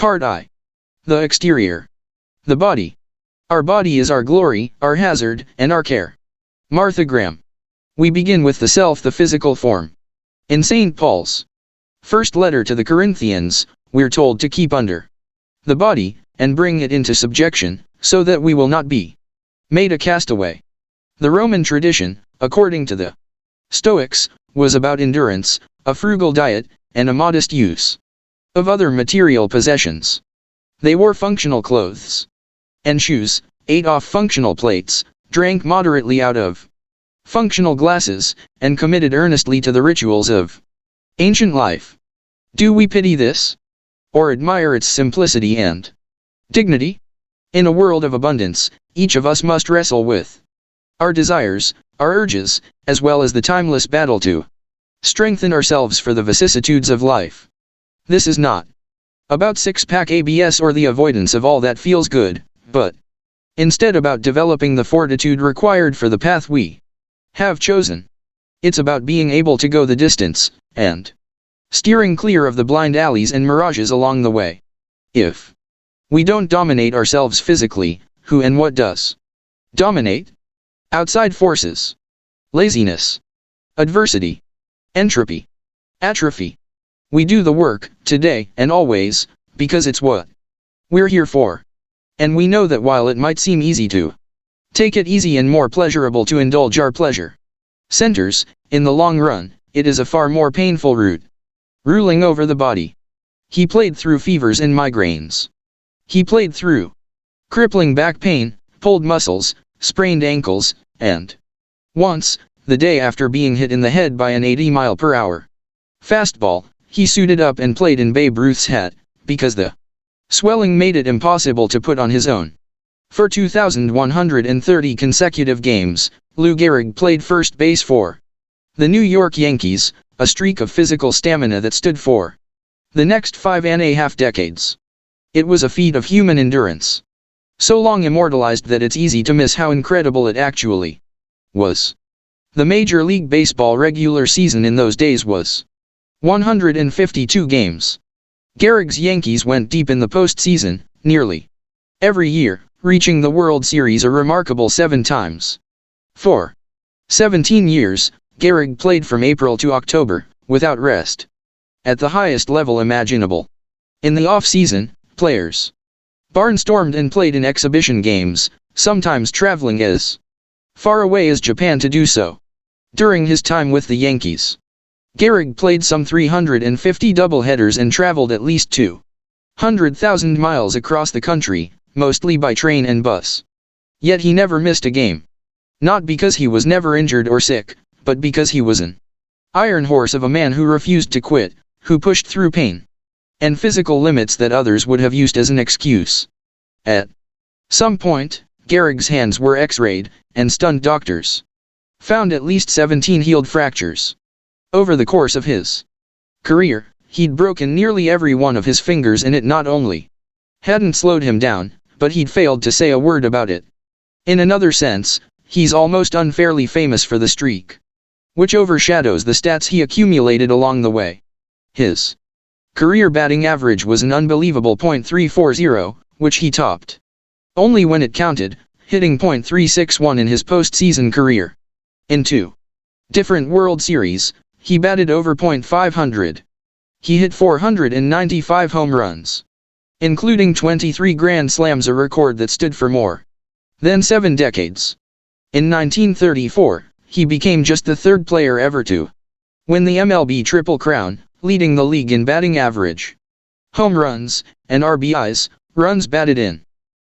Part I. The exterior. The body. Our body is our glory, our hazard, and our care. Martha Graham. We begin with the self, the physical form. In St. Paul's first letter to the Corinthians, we're told to keep under the body, and bring it into subjection, so that we will not be made a castaway. The Roman tradition, according to the Stoics, was about endurance, a frugal diet, and a modest use of other material possessions. They wore functional clothes and shoes, ate off functional plates, drank moderately out of functional glasses, and committed earnestly to the rituals of ancient life. Do we pity this? Or admire its simplicity and dignity? In a world of abundance, each of us must wrestle with our desires, our urges, as well as the timeless battle to strengthen ourselves for the vicissitudes of life. This is not about six-pack abs or the avoidance of all that feels good, but instead about developing the fortitude required for the path we have chosen. It's about being able to go the distance, and steering clear of the blind alleys and mirages along the way. If we don't dominate ourselves physically, who and what does dominate? Outside forces. Laziness. Adversity. Entropy. Atrophy. We do the work, today and always, because it's what we're here for. And we know that while it might seem easy to take it easy and more pleasurable to indulge our pleasure centers, in the long run, it is a far more painful route ruling over the body. He played through fevers and migraines. He played through crippling back pain, pulled muscles, sprained ankles, and once, the day after being hit in the head by an 80-mile-per-hour fastball, he suited up and played in Babe Ruth's hat, because the swelling made it impossible to put on his own. For 2,130 consecutive games, Lou Gehrig played first base for the New York Yankees, a streak of physical stamina that stood for the next 5.5 decades. It was a feat of human endurance, so long immortalized that it's easy to miss how incredible it actually was. The Major League Baseball regular season in those days was 152 games. Gehrig's Yankees went deep in the postseason, nearly every year, reaching the World Series a remarkable 7 times. For 17 years, Gehrig played from April to October, without rest, at the highest level imaginable. In the off-season, players barnstormed and played in exhibition games, sometimes traveling as far away as Japan to do so. During his time with the Yankees, Gehrig played some 350 doubleheaders and traveled at least 200,000 miles across the country, mostly by train and bus. Yet he never missed a game. Not because he was never injured or sick, but because he was an iron horse of a man who refused to quit, who pushed through pain and physical limits that others would have used as an excuse. At some point, Gehrig's hands were x-rayed, and stunned doctors found at least 17 healed fractures. Over the course of his career, he'd broken nearly every one of his fingers, and it not only hadn't slowed him down, but he'd failed to say a word about it. In another sense, he's almost unfairly famous for the streak, which overshadows the stats he accumulated along the way. His career batting average was an unbelievable .340, which he topped only when it counted, hitting .361 in his postseason career. In 2 different World Series, he batted over .500. He hit 495 home runs, including 23 Grand Slams, a record that stood for more than 7 decades. In 1934, he became just the 3rd player ever to win the MLB Triple Crown, leading the league in batting average, home runs, and RBIs, runs batted in.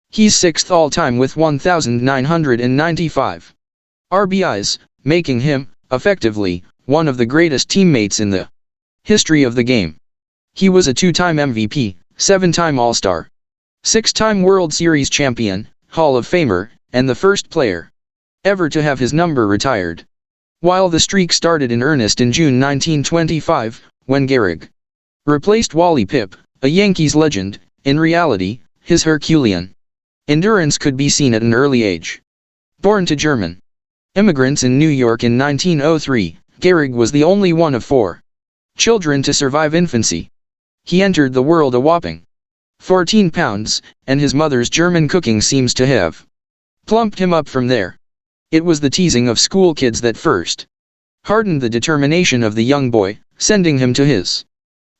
He's 6th all-time with 1,995 RBIs, making him, effectively, one of the greatest teammates in the history of the game. He was a 2-time MVP, 7-time All-Star, 6-time World Series champion, Hall of Famer, and the first player ever to have his number retired. While the streak started in earnest in June 1925, when Gehrig replaced Wally Pipp, a Yankees legend, in reality, his Herculean endurance could be seen at an early age. Born to German immigrants in New York in 1903, Gehrig was the only one of 4 children to survive infancy. He entered the world a whopping 14 pounds, and his mother's German cooking seems to have plumped him up from there. It was the teasing of school kids that first hardened the determination of the young boy, sending him to his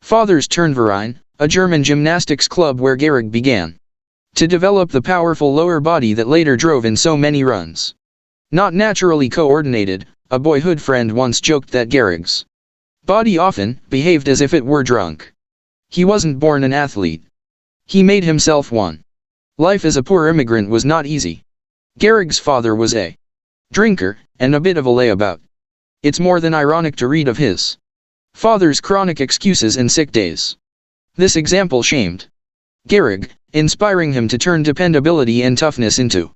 father's Turnverein, a German gymnastics club where Gehrig began to develop the powerful lower body that later drove in so many runs. Not naturally coordinated, a boyhood friend once joked that Gehrig's body often behaved as if it were drunk. He wasn't born an athlete. He made himself one. Life as a poor immigrant was not easy. Gehrig's father was a drinker, and a bit of a layabout. It's more than ironic to read of his father's chronic excuses and sick days. This example shamed Gehrig, inspiring him to turn dependability and toughness into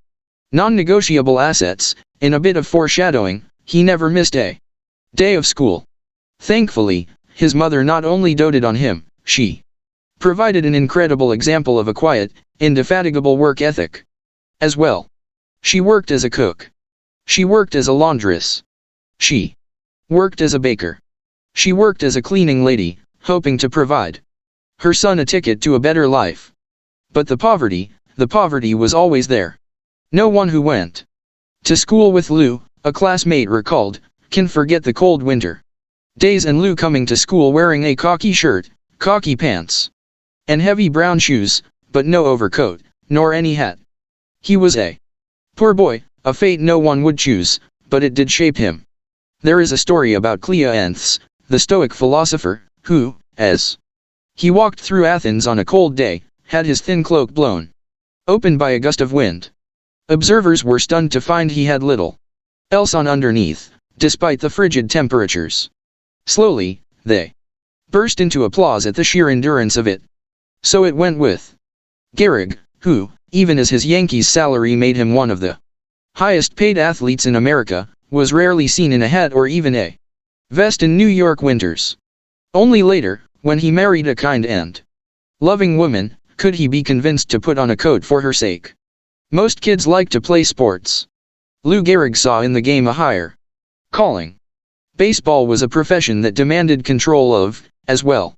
non-negotiable assets. In a bit of foreshadowing, he never missed a day of school. Thankfully, his mother not only doted on him, she provided an incredible example of a quiet, indefatigable work ethic as well. She worked as a cook. She worked as a laundress. She worked as a baker. She worked as a cleaning lady, hoping to provide her son a ticket to a better life. But the poverty was always there. No one who went to school with Lou, a classmate recalled, can forget the cold winter days and Lou coming to school wearing a khaki shirt, khaki pants, and heavy brown shoes, but no overcoat, nor any hat. He was a poor boy, a fate no one would choose, but it did shape him. There is a story about Cleanthes, the Stoic philosopher, who, as he walked through Athens on a cold day, had his thin cloak blown open by a gust of wind. Observers were stunned to find he had little else on underneath, despite the frigid temperatures. Slowly, they burst into applause at the sheer endurance of it. So it went with Gehrig, who, even as his Yankees salary made him one of the highest paid athletes in America, was rarely seen in a hat or even a vest in New York winters. Only later, when he married a kind and loving woman, could he be convinced to put on a coat for her sake. Most kids like to play sports. Lou Gehrig saw in the game a higher calling. Baseball was a profession that demanded control of, as well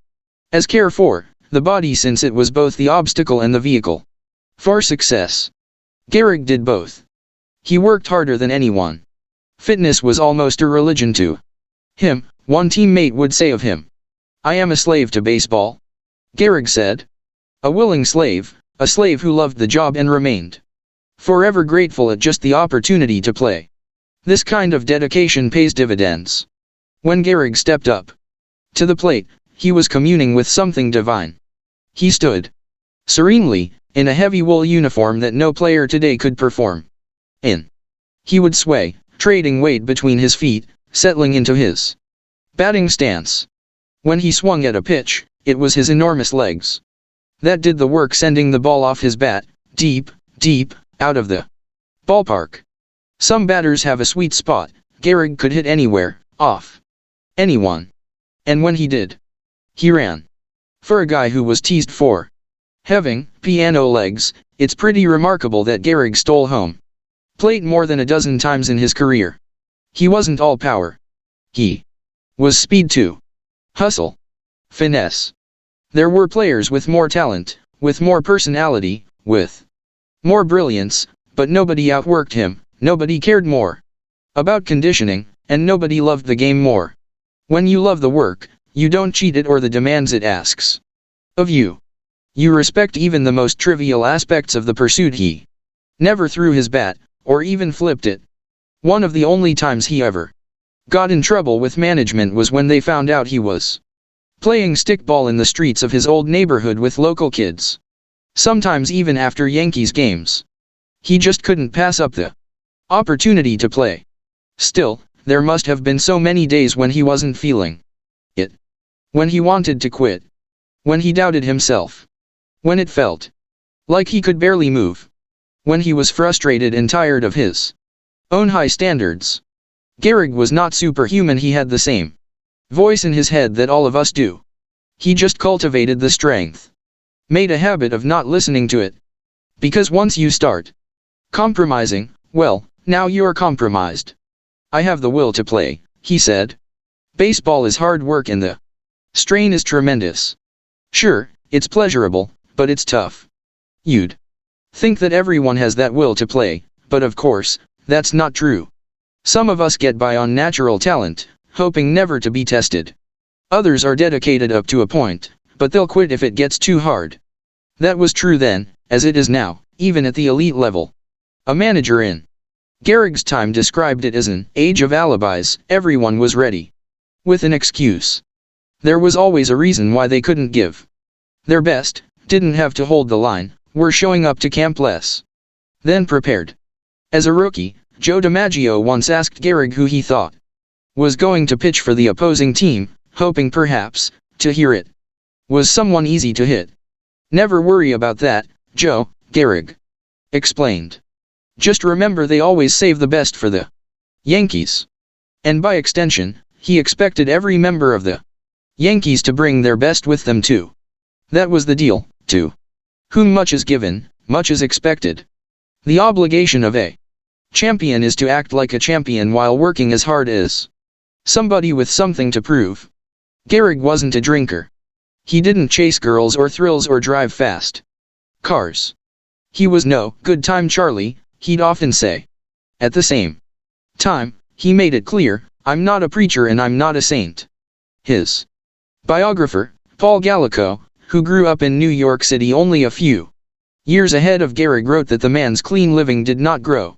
as care for, the body, since it was both the obstacle and the vehicle for success. Gehrig did both. He worked harder than anyone. Fitness was almost a religion to him. One teammate would say of him, "I am a slave to baseball." Gehrig said, "A willing slave, a slave who loved the job and remained forever grateful at just the opportunity to play." This kind of dedication pays dividends. When Gehrig stepped up to the plate, he was communing with something divine. He stood serenely, in a heavy wool uniform that no player today could perform in. He would sway, trading weight between his feet, settling into his batting stance. When he swung at a pitch, it was his enormous legs that did the work, sending the ball off his bat, deep, deep, out of the ballpark. Some batters have a sweet spot. Gehrig could hit anywhere, off anyone. And when he did, he ran. For a guy who was teased for having piano legs, it's pretty remarkable that Gehrig stole home plate more than a dozen times in his career. He wasn't all power. He was speed too. Hustle. Finesse. There were players with more talent, with more personality, with more brilliance, but nobody outworked him, nobody cared more about conditioning, and nobody loved the game more. When you love the work, you don't cheat it or the demands it asks of you. You respect even the most trivial aspects of the pursuit. He never threw his bat, or even flipped it. One of the only times he ever got in trouble with management was when they found out he was playing stickball in the streets of his old neighborhood with local kids. Sometimes even after Yankees games. He just couldn't pass up the opportunity to play. Still, there must have been so many days when he wasn't feeling it. When he wanted to quit. When he doubted himself. When it felt like he could barely move. When he was frustrated and tired of his own high standards. Gehrig was not superhuman. He had the same voice in his head that all of us do. He just cultivated the strength. Made a habit of not listening to it. Because once you start compromising, well, now you're compromised. "I have the will to play," he said. "Baseball is hard work and the strain is tremendous. Sure, it's pleasurable, but it's tough. You'd think that everyone has that will to play, but of course, that's not true. Some of us get by on natural talent, hoping never to be tested. Others are dedicated up to a point, but they'll quit if it gets too hard. That was true then, as it is now, even at the elite level. A manager in Gehrig's time described it as an age of alibis. Everyone was ready with an excuse. There was always a reason why they couldn't give their best, didn't have to hold the line, were showing up to camp less than prepared. As a rookie, Joe DiMaggio once asked Gehrig who he thought was going to pitch for the opposing team, hoping perhaps to hear it was someone easy to hit. "Never worry about that, Joe," Gehrig explained. "Just remember they always save the best for the Yankees." And by extension, he expected every member of the Yankees to bring their best with them too. That was the deal, to whom much is given, much is expected. The obligation of a champion is to act like a champion while working as hard as somebody with something to prove. Gehrig wasn't a drinker. He didn't chase girls or thrills or drive fast cars. He was no good time Charlie, he'd often say. At the same time, he made it clear, "I'm not a preacher and I'm not a saint." His biographer, Paul Gallico, who grew up in New York City only a few years ahead of Gehrig, wrote that the man's clean living did not grow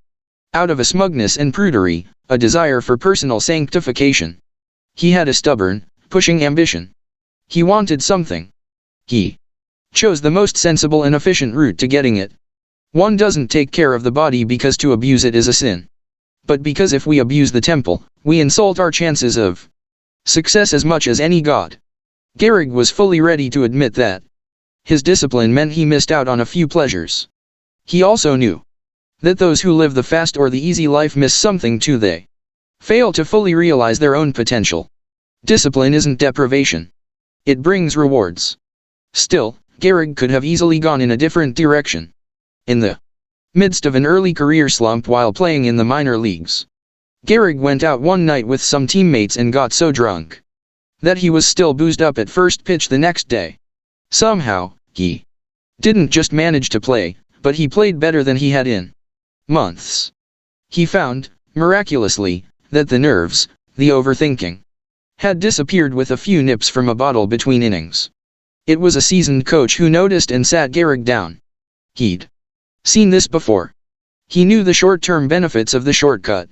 out of a smugness and prudery, a desire for personal sanctification. He had a stubborn, pushing ambition. He wanted something. He chose the most sensible and efficient route to getting it. One doesn't take care of the body because to abuse it is a sin, but because if we abuse the temple, we insult our chances of success as much as any god. Gehrig was fully ready to admit that his discipline meant he missed out on a few pleasures. He also knew that those who live the fast or the easy life miss something too. They fail to fully realize their own potential. Discipline isn't deprivation. It brings rewards. Still, Gehrig could have easily gone in a different direction. In the midst of an early career slump while playing in the minor leagues, Gehrig went out one night with some teammates and got so drunk that he was still boozed up at first pitch the next day. Somehow, he didn't just manage to play, but he played better than he had in months. He found, miraculously, that the nerves, the overthinking, had disappeared with a few nips from a bottle between innings. It was a seasoned coach who noticed and sat Gehrig down. He'd seen this before. He knew the short-term benefits of the shortcut.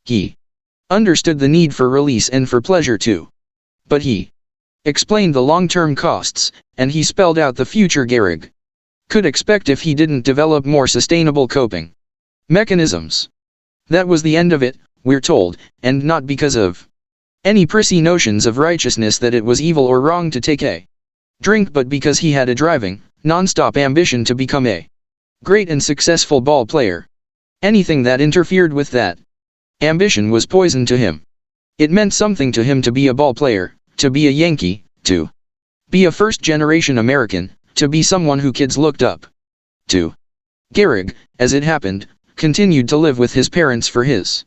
He understood the need for release and for pleasure too. But he explained the long-term costs, and he spelled out the future Gehrig could expect if he didn't develop more sustainable coping mechanisms. That was the end of it, we're told, and not because of any prissy notions of righteousness that it was evil or wrong to take a drink, but because he had a driving, non-stop ambition to become a great and successful ball player. Anything that interfered with that ambition was poison to him. It meant something to him to be a ball player, to be a Yankee, to be a first-generation American, to be someone who kids looked up to. Gehrig, as it happened, continued to live with his parents for his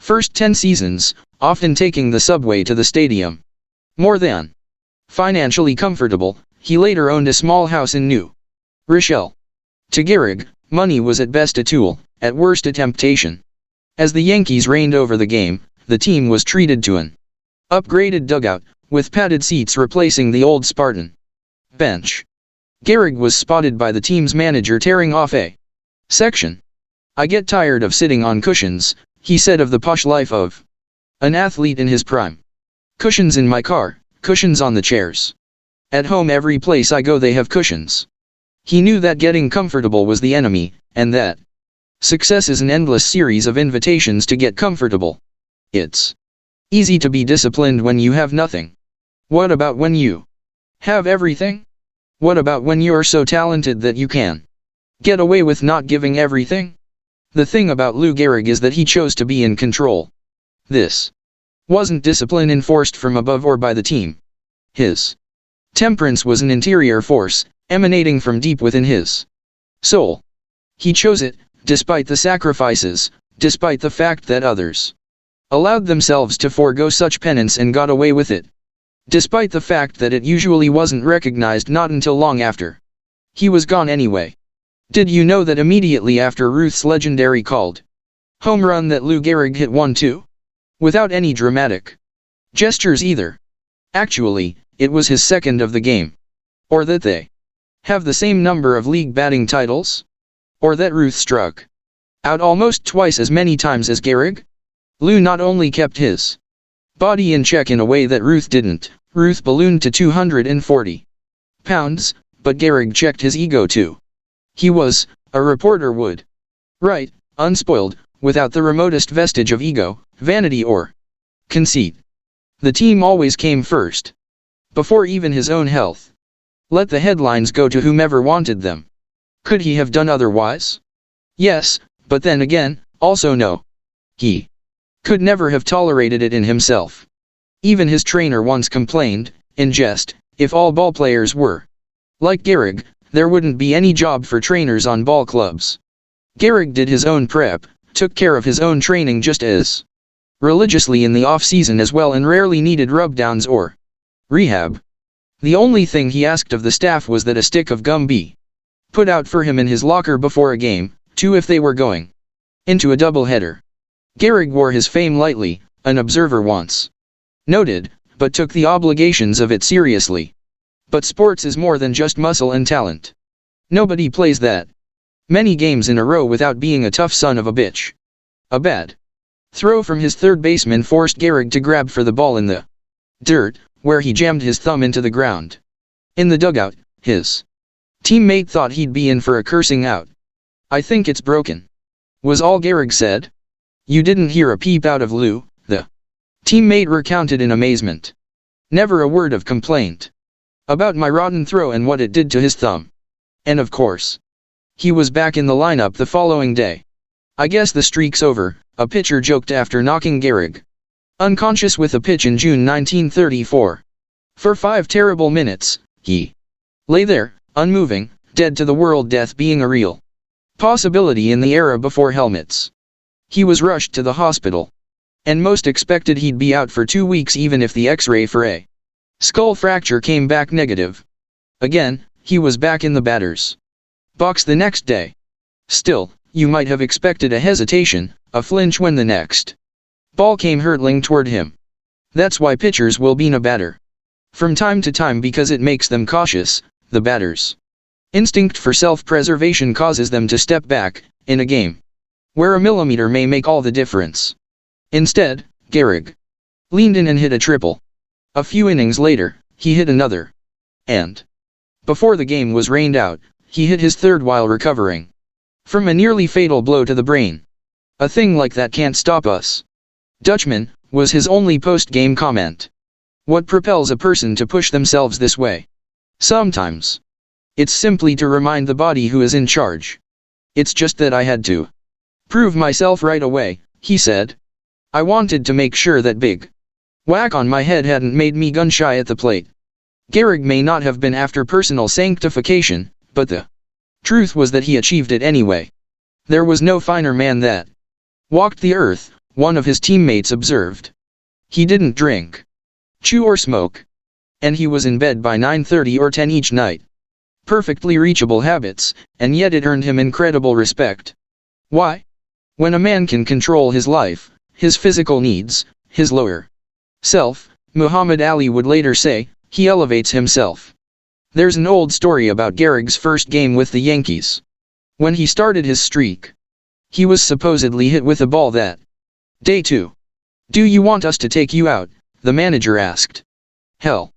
first 10 seasons, often taking the subway to the stadium. More than financially comfortable, he later owned a small house in New Rochelle. To Gehrig, money was at best a tool, at worst a temptation. As the Yankees reigned over the game, the team was treated to an upgraded dugout, with padded seats replacing the old Spartan bench. Gehrig was spotted by the team's manager tearing off a section. "I get tired of sitting on cushions," he said of the posh life of an athlete in his prime. "Cushions in my car, cushions on the chairs. At home every place I go they have cushions." He knew that getting comfortable was the enemy, and that success is an endless series of invitations to get comfortable. It's easy to be disciplined when you have nothing. What about when you have everything? What about when you're so talented that you can get away with not giving everything? The thing about Lou Gehrig is that he chose to be in control. This wasn't discipline enforced from above or by the team. His temperance was an interior force, emanating from deep within his soul. He chose it, despite the sacrifices, despite the fact that others allowed themselves to forego such penance and got away with it, despite the fact that it usually wasn't recognized not until long after. He was gone anyway. Did you know that immediately after Ruth's legendary called home run that Lou Gehrig hit 1-2? Without any dramatic gestures either. Actually, it was his second of the game. Or that they have the same number of league batting titles? Or that Ruth struck out almost twice as many times as Gehrig? Lou not only kept his body in check in a way that Ruth didn't. Ruth ballooned to 240 pounds, but Gehrig checked his ego too. He was, a reporter would write, unspoiled, without the remotest vestige of ego, vanity or conceit. The team always came first. Before even his own health. Let the headlines go to whomever wanted them. Could he have done otherwise? Yes, but then again, also no. He could never have tolerated it in himself. Even his trainer once complained, in jest, if all ballplayers were like Gehrig, there wouldn't be any job for trainers on ball clubs. Gehrig did his own prep, took care of his own training just as religiously in the off-season as well, and rarely needed rubdowns or rehab. The only thing he asked of the staff was that a stick of gum be put out for him in his locker before a game, too, if they were going into a doubleheader. Gehrig wore his fame lightly, an observer once noted, but took the obligations of it seriously. But sports is more than just muscle and talent. Nobody plays that many games in a row without being a tough son of a bitch. A bad throw from his third baseman forced Gehrig to grab for the ball in the dirt, where he jammed his thumb into the ground. In the dugout, his teammate thought he'd be in for a cursing out. "I think it's broken," was all Gehrig said. "You didn't hear a peep out of Lou," the teammate recounted in amazement. "Never a word of complaint about my rotten throw and what it did to his thumb. And of course, he was back in the lineup the following day. I guess the streak's over," a pitcher joked after knocking Gehrig unconscious with a pitch in June 1934. For 5 terrible minutes, he lay there, unmoving, dead to the world, death being a real possibility in the era before helmets. He was rushed to the hospital, and most expected he'd be out for 2 weeks even if the X-ray for a skull fracture came back negative. Again, he was back in the batter's box the next day. Still, you might have expected a hesitation, a flinch when the next ball came hurtling toward him. That's why pitchers will bean a batter from time to time, because it makes them cautious. The batter's instinct for self-preservation causes them to step back, in a game where a millimeter may make all the difference. Instead, Gehrig leaned in and hit a triple. A few innings later, he hit another. And before the game was rained out, he hit his third while recovering from a nearly fatal blow to the brain. "A thing like that can't stop us, Dutchman," was his only post-game comment. "What propels a person to push themselves this way? Sometimes it's simply to remind the body who is in charge. It's just that I had to prove myself right away," he said. "I wanted to make sure that big whack on my head hadn't made me gun-shy at the plate." Gehrig may not have been after personal sanctification, but the truth was that he achieved it anyway. "There was no finer man that walked the earth," one of his teammates observed. "He didn't drink, chew or smoke. And he was in bed by 9:30 or 10 each night. Perfectly reachable habits, and yet it earned him incredible respect. Why? When a man can control his life, his physical needs, his lower self, Muhammad Ali would later say, he elevates himself." There's an old story about Gehrig's first game with the Yankees. When he started his streak, he was supposedly hit with a ball that day too. "Do you want us to take you out?" the manager asked. "Hell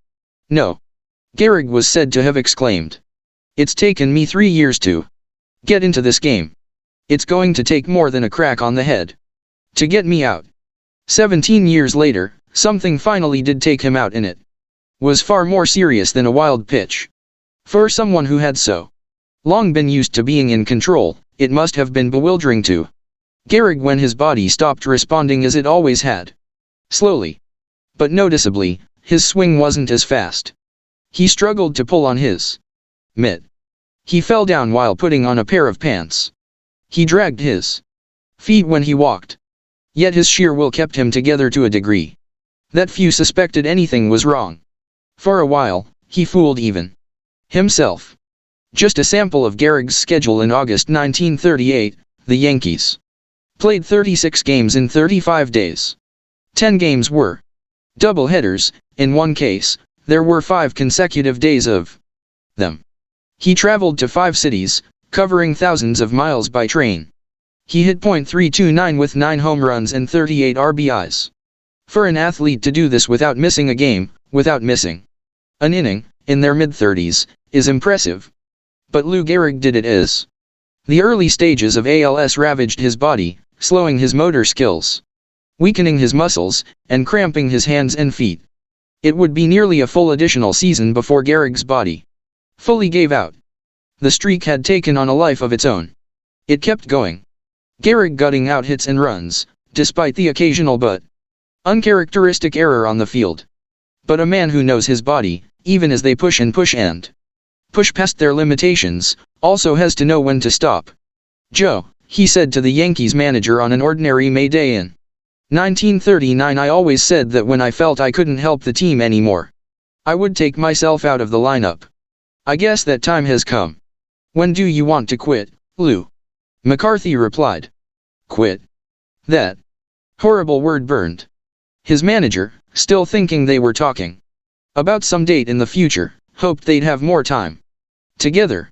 no," Gehrig was said to have exclaimed. "It's taken me 3 years to get into this game. It's going to take more than a crack on the head to get me out." 17 years later, something finally did take him out, and it was far more serious than a wild pitch. For someone who had so long been used to being in control, it must have been bewildering to Gehrig when his body stopped responding as it always had. Slowly, but noticeably, his swing wasn't as fast. He struggled to pull on his mitt. He fell down while putting on a pair of pants. He dragged his feet when he walked. Yet his sheer will kept him together to a degree that few suspected anything was wrong. For a while, he fooled even himself. Just a sample of Gehrig's schedule in August 1938, the Yankees played 36 games in 35 days. 10 games were doubleheaders. In one case, there were 5 consecutive days of them. He traveled to 5 cities, covering thousands of miles by train. He hit .329 with 9 home runs and 38 RBIs. For an athlete to do this without missing a game, without missing an inning, in their mid-30s, is impressive. But Lou Gehrig did it as the early stages of ALS ravaged his body, slowing his motor skills, weakening his muscles, and cramping his hands and feet. It would be nearly a full additional season before Gehrig's body fully gave out. The streak had taken on a life of its own. It kept going. Gehrig gutting out hits and runs, despite the occasional but uncharacteristic error on the field. But a man who knows his body, even as they push and push past their limitations, also has to know when to stop. "Joe," he said to the Yankees manager on an ordinary May day in 1939, "I always said that when I felt I couldn't help the team anymore, I would take myself out of the lineup. I guess that time has come." "When do you want to quit, Lou?" McCarthy replied. "Quit? That horrible word burned his manager, still thinking they were talking about some date in the future, hoped they'd have more time together.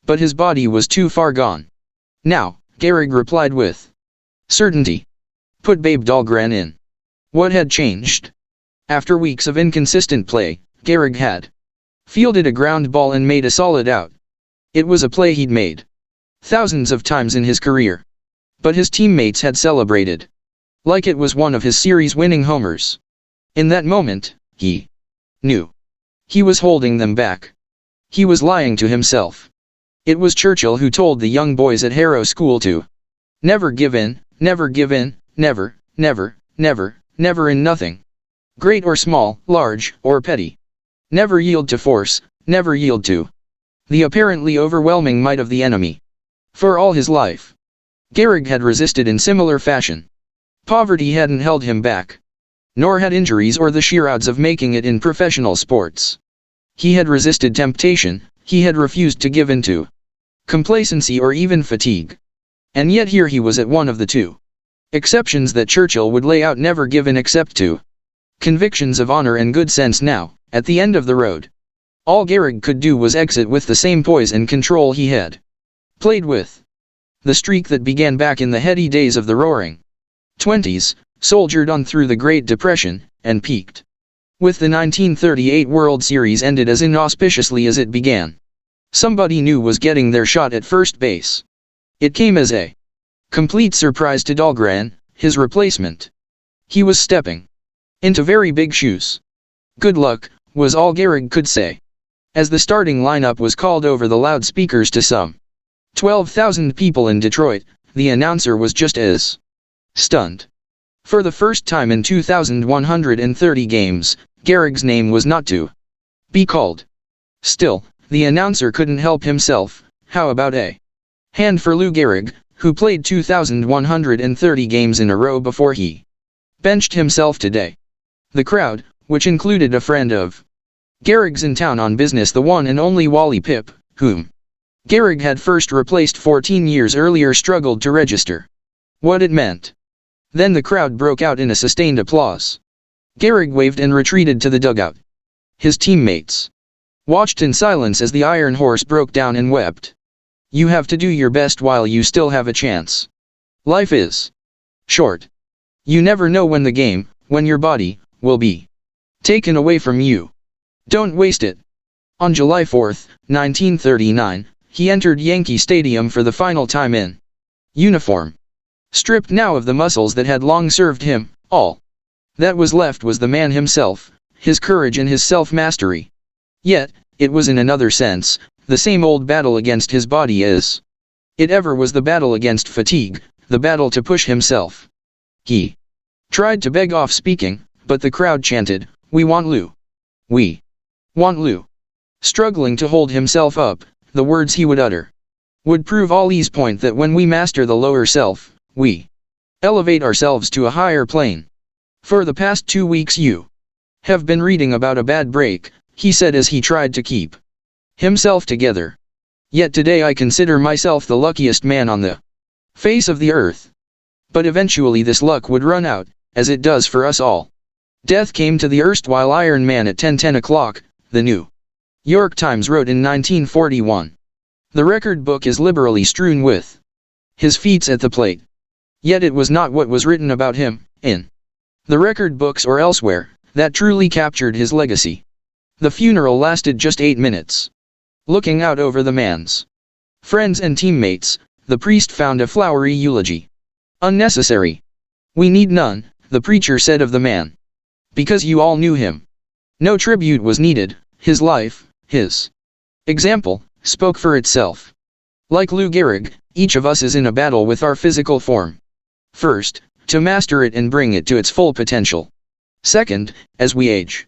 But his body was too far gone. "Now," Gehrig replied with certainty. "Put Babe Dahlgren in." What had changed? After weeks of inconsistent play, Gehrig had fielded a ground ball and made a solid out. It was a play he'd made thousands of times in his career. But his teammates had celebrated like it was one of his series-winning homers. In that moment, he knew he was holding them back. He was lying to himself. It was Churchill who told the young boys at Harrow School to never give in, never give in, never, never, never, never in nothing. Great or small, large or petty. Never yield to force, never yield to the apparently overwhelming might of the enemy. For all his life, Gehrig had resisted in similar fashion. Poverty hadn't held him back. Nor had injuries or the sheer odds of making it in professional sports. He had resisted temptation, he had refused to give in to complacency or even fatigue. And yet here he was at one of the two exceptions that Churchill would lay out: never give in except to convictions of honor and good sense. Now, at the end of the road, all Gehrig could do was exit with the same poise and control he had played with. The streak that began back in the heady days of the Roaring '20s, soldiered on through the Great Depression, and peaked with the 1938 World Series ended as inauspiciously as it began. Somebody new was getting their shot at first base. It came as a complete surprise to Dahlgren, his replacement. He was stepping into very big shoes. "Good luck," was all Gehrig could say, as the starting lineup was called over the loudspeakers to some 12,000 people in Detroit. The announcer was just as stunned. For the first time in 2,130 games, Gehrig's name was not to be called. Still, the announcer couldn't help himself. How about a hand for Lou Gehrig, who played 2,130 games in a row before he benched himself today? The crowd, which included a friend of Gehrig's in town on business, the one and only Wally Pipp, whom Gehrig had first replaced 14 years earlier, struggled to register what it meant. Then the crowd broke out in a sustained applause. Gehrig waved and retreated to the dugout. His teammates watched in silence as the Iron Horse broke down and wept. "You have to do your best while you still have a chance. Life is short. You never know when the game, when your body, will be taken away from you. Don't waste it." On July 4, 1939, he entered Yankee Stadium for the final time in uniform. Stripped now of the muscles that had long served him, all that was left was the man himself, his courage and his self-mastery. Yet, it was in another sense, the same old battle against his body as it ever was: the battle against fatigue, the battle to push himself. He tried to beg off speaking, but the crowd chanted, "We want Lou. We want Lou." Struggling to hold himself up, the words he would utter would prove all his point that when we master the lower self, we elevate ourselves to a higher plane. "For the past 2 weeks you have been reading about a bad break," he said as he tried to keep himself together. Yet today I consider myself the luckiest man on the face of the earth. But eventually this luck would run out, as it does for us all. Death came to the erstwhile Iron Man at 10:10 o'clock, the New York Times wrote in 1941. The record book is liberally strewn with his feats at the plate. Yet it was not what was written about him, in the record books or elsewhere, that truly captured his legacy. The funeral lasted just 8 minutes. Looking out over the man's friends and teammates, the priest found a flowery eulogy unnecessary. We need none, the preacher said of the man. Because you all knew him. No tribute was needed, his life, his example, spoke for itself. Like Lou Gehrig, each of us is in a battle with our physical form. First, to master it and bring it to its full potential. Second, as we age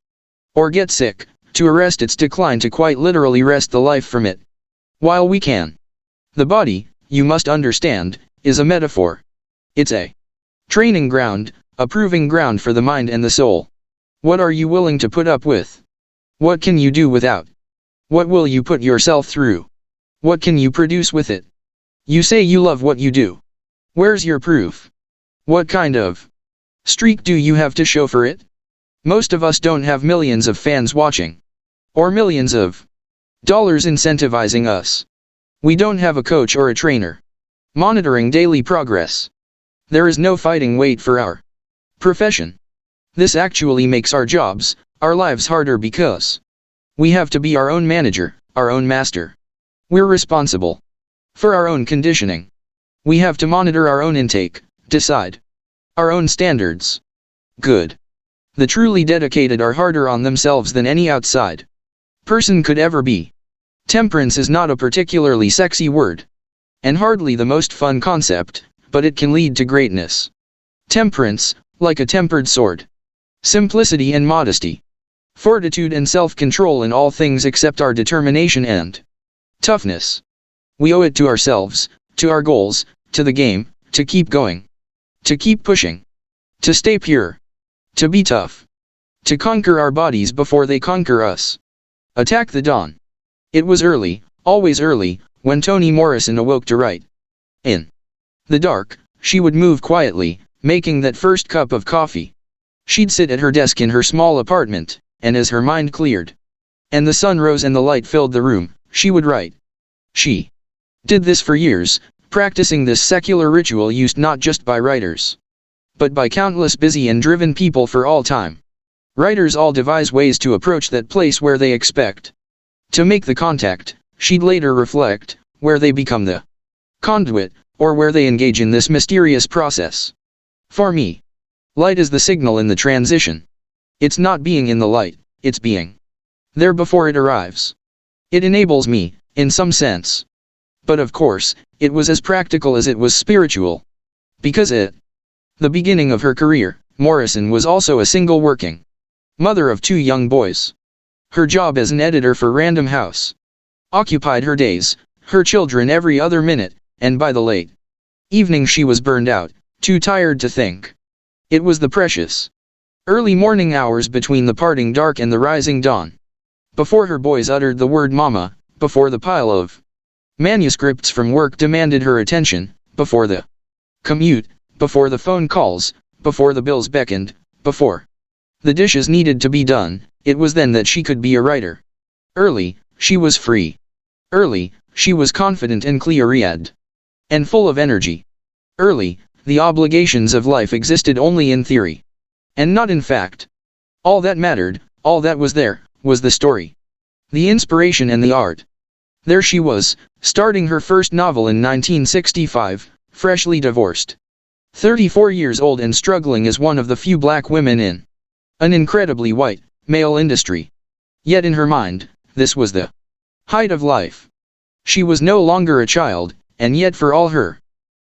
or get sick, to arrest its decline, to quite literally wrest the life from it while we can. The body, you must understand, is a metaphor. It's a training ground, a proving ground for the mind and the soul. What are you willing to put up with? What can you do without? What will you put yourself through? What can you produce with it? You say you love what you do. Where's your proof? What kind of streak do you have to show for it? Most of us don't have millions of fans watching, or millions of dollars incentivizing us. We don't have a coach or a trainer monitoring daily progress. There is no fighting weight for our profession. This actually makes our jobs, our lives harder, because we have to be our own manager, our own master. We're responsible for our own conditioning. We have to monitor our own intake, decide our own standards. Good. The truly dedicated are harder on themselves than any outside person could ever be. Temperance is not a particularly sexy word, and hardly the most fun concept, but it can lead to greatness. Temperance, like a tempered sword. Simplicity and modesty. Fortitude and self-control in all things except our determination and toughness. We owe it to ourselves, to our goals, to the game, to keep going. To keep pushing. To stay pure. To be tough. To conquer our bodies before they conquer us. Attack the dawn. It was early, always early, when Toni Morrison awoke to write. In the dark, she would move quietly, making that first cup of coffee. She'd sit at her desk in her small apartment, and as her mind cleared, and the sun rose and the light filled the room, she would write. She did this for years, practicing this secular ritual used not just by writers, but by countless busy and driven people for all time. Writers all devise ways to approach that place where they expect to make the contact, she'd later reflect, where they become the conduit, or where they engage in this mysterious process. For me, light is the signal in the transition. It's not being in the light, it's being there before it arrives. It enables me, in some sense. But of course, it was as practical as it was spiritual. Because at the beginning of her career, Morrison was also a single working mother of 2 young boys. Her job as an editor for Random House occupied her days, her children every other minute, and by the late evening she was burned out, too tired to think. It was the precious early morning hours between the parting dark and the rising dawn. Before her boys uttered the word mama, before the pile of manuscripts from work demanded her attention, before the commute, before the phone calls, before the bills beckoned, before the dishes needed to be done, it was then that she could be a writer. Early, she was free. Early, she was confident and clear-eyed and full of energy. Early, the obligations of life existed only in theory, and not in fact. All that mattered, all that was there, was the story, the inspiration and the art. There she was, starting her first novel in 1965, freshly divorced. 34 years old and struggling as one of the few black women in an incredibly white, male industry. Yet in her mind, this was the height of life. She was no longer a child, and yet for all her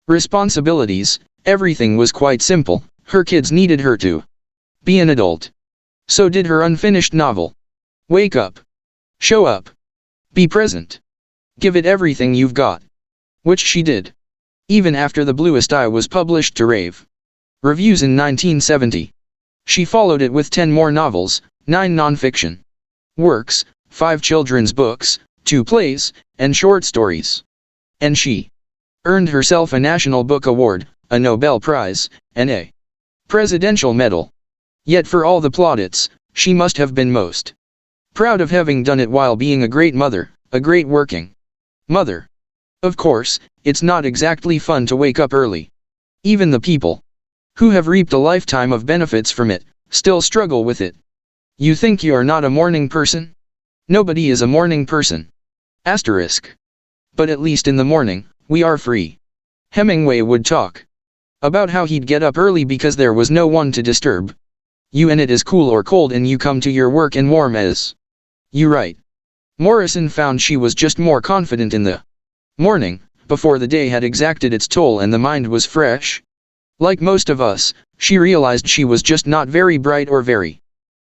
responsibilities, everything was quite simple. Her kids needed her to be an adult. So did her unfinished novel. Wake up. Show up. Be present. Give it everything you've got. Which she did. Even after The Bluest Eye was published to rave reviews in 1970. She followed it with 10 more novels, 9 non-fiction works, 5 children's books, 2 plays, and short stories. And she earned herself a National Book Award, a Nobel Prize, and a Presidential Medal. Yet for all the plaudits, she must have been most proud of having done it while being a great mother, a great working mother. Of course, it's not exactly fun to wake up early. Even the people who have reaped a lifetime of benefits from it, still struggle with it. You think you are not a morning person? Nobody is a morning person. Asterisk. But at least in the morning, we are free. Hemingway would talk about how he'd get up early because there was no one to disturb you and it is cool or cold and you come to your work and warm as you write. Morrison found she was just more confident in the morning, before the day had exacted its toll and the mind was fresh. Like most of us, she realized she was just not very bright or very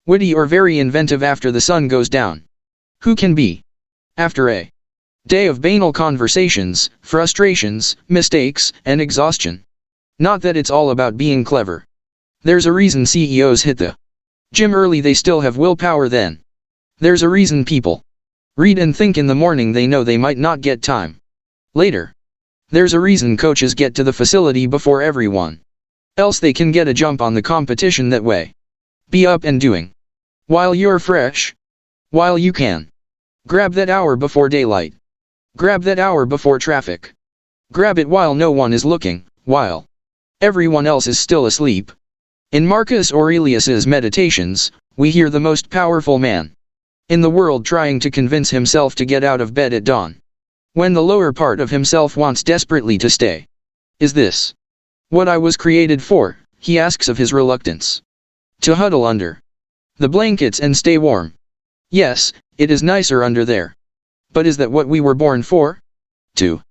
witty or very inventive after the sun goes down. Who can be? After a day of banal conversations, frustrations, mistakes, and exhaustion. Not that it's all about being clever. There's a reason CEOs hit the gym early, they still have willpower then. There's a reason people read and think in the morning, they know they might not get time later. There's a reason coaches get to the facility before everyone else, they can get a jump on the competition that way. Be up and doing while you're fresh, while you can. Grab that hour before daylight. Grab that hour before traffic. Grab it while no one is looking, while everyone else is still asleep. In Marcus Aurelius's Meditations, we hear the most powerful man in the world trying to convince himself to get out of bed at dawn, when the lower part of himself wants desperately to stay. Is this what I was created for? He asks of his reluctance to huddle under the blankets and stay warm. Yes, it is nicer under there. But is that what we were born for? To